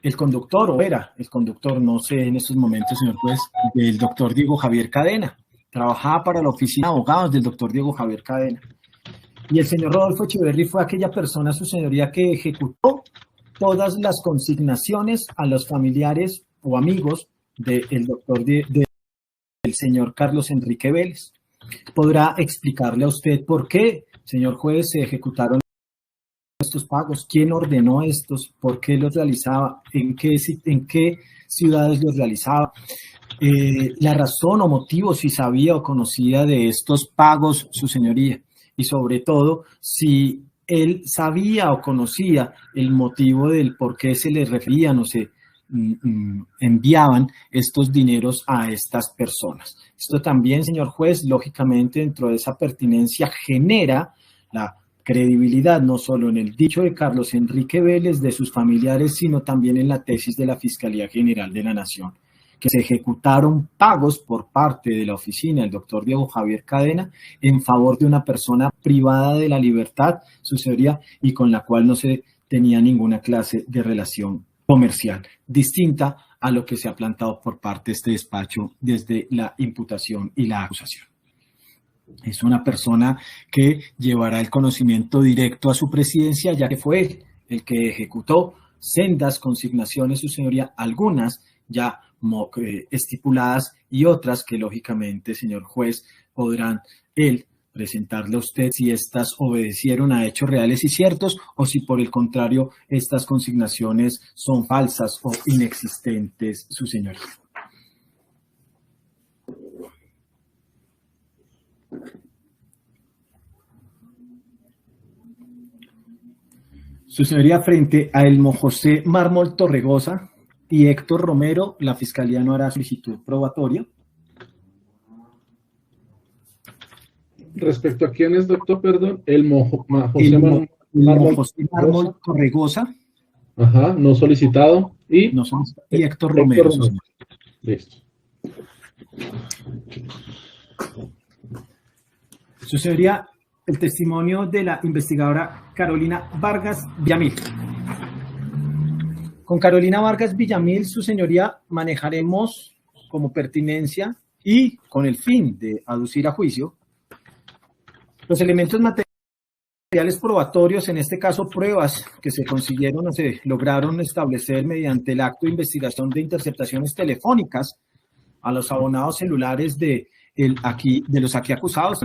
el conductor, o era el conductor, no sé en estos momentos, señor juez, del doctor Diego Javier Cadena. Trabajaba para la oficina de abogados del doctor Diego Javier Cadena. Y el señor Rodolfo Echeverri fue aquella persona, su señoría, que ejecutó todas las consignaciones a los familiares o amigos del doctor del señor Carlos Enrique Vélez. ¿Podrá explicarle a usted por qué, señor juez, se ejecutaron estos pagos? ¿Quién ordenó estos? ¿Por qué los realizaba? ¿En qué ciudades los realizaba? La razón o motivo, si sabía o conocía de estos pagos, su señoría. Y sobre todo, si él sabía o conocía el motivo del por qué se le referían o se enviaban estos dineros a estas personas. Esto también, señor juez, lógicamente dentro de esa pertinencia genera la credibilidad no solo en el dicho de Carlos Enrique Vélez, de sus familiares, sino también en la tesis de la Fiscalía General de la Nación, que se ejecutaron pagos por parte de la oficina del doctor Diego Javier Cadena en favor de una persona privada de la libertad, su señoría, y con la cual no se tenía ninguna clase de relación comercial, distinta a lo que se ha plantado por parte de este despacho desde la imputación y la acusación. Es una persona que llevará el conocimiento directo a su presidencia, ya que fue él el que ejecutó sendas consignaciones, su señoría, algunas ya estipuladas y otras que lógicamente, señor juez, podrán él presentarle a usted si estas obedecieron a hechos reales y ciertos o si por el contrario estas consignaciones son falsas o inexistentes, su señoría. Su señoría, frente a Elmo José Mármol Torregosa y Héctor Romero, la Fiscalía no hará solicitud probatoria. Respecto a quién es, doctor, perdón, José Mármol Torregosa. Ajá, no solicitado. Y Héctor Romero. Listo. Su señoría, el testimonio de la investigadora Carolina Vargas Villamil. Con Carolina Vargas Villamil, su señoría, manejaremos como pertinencia y con el fin de aducir a juicio los elementos materiales probatorios, en este caso pruebas que se consiguieron o se lograron establecer mediante el acto de investigación de interceptaciones telefónicas a los abonados celulares de los aquí acusados,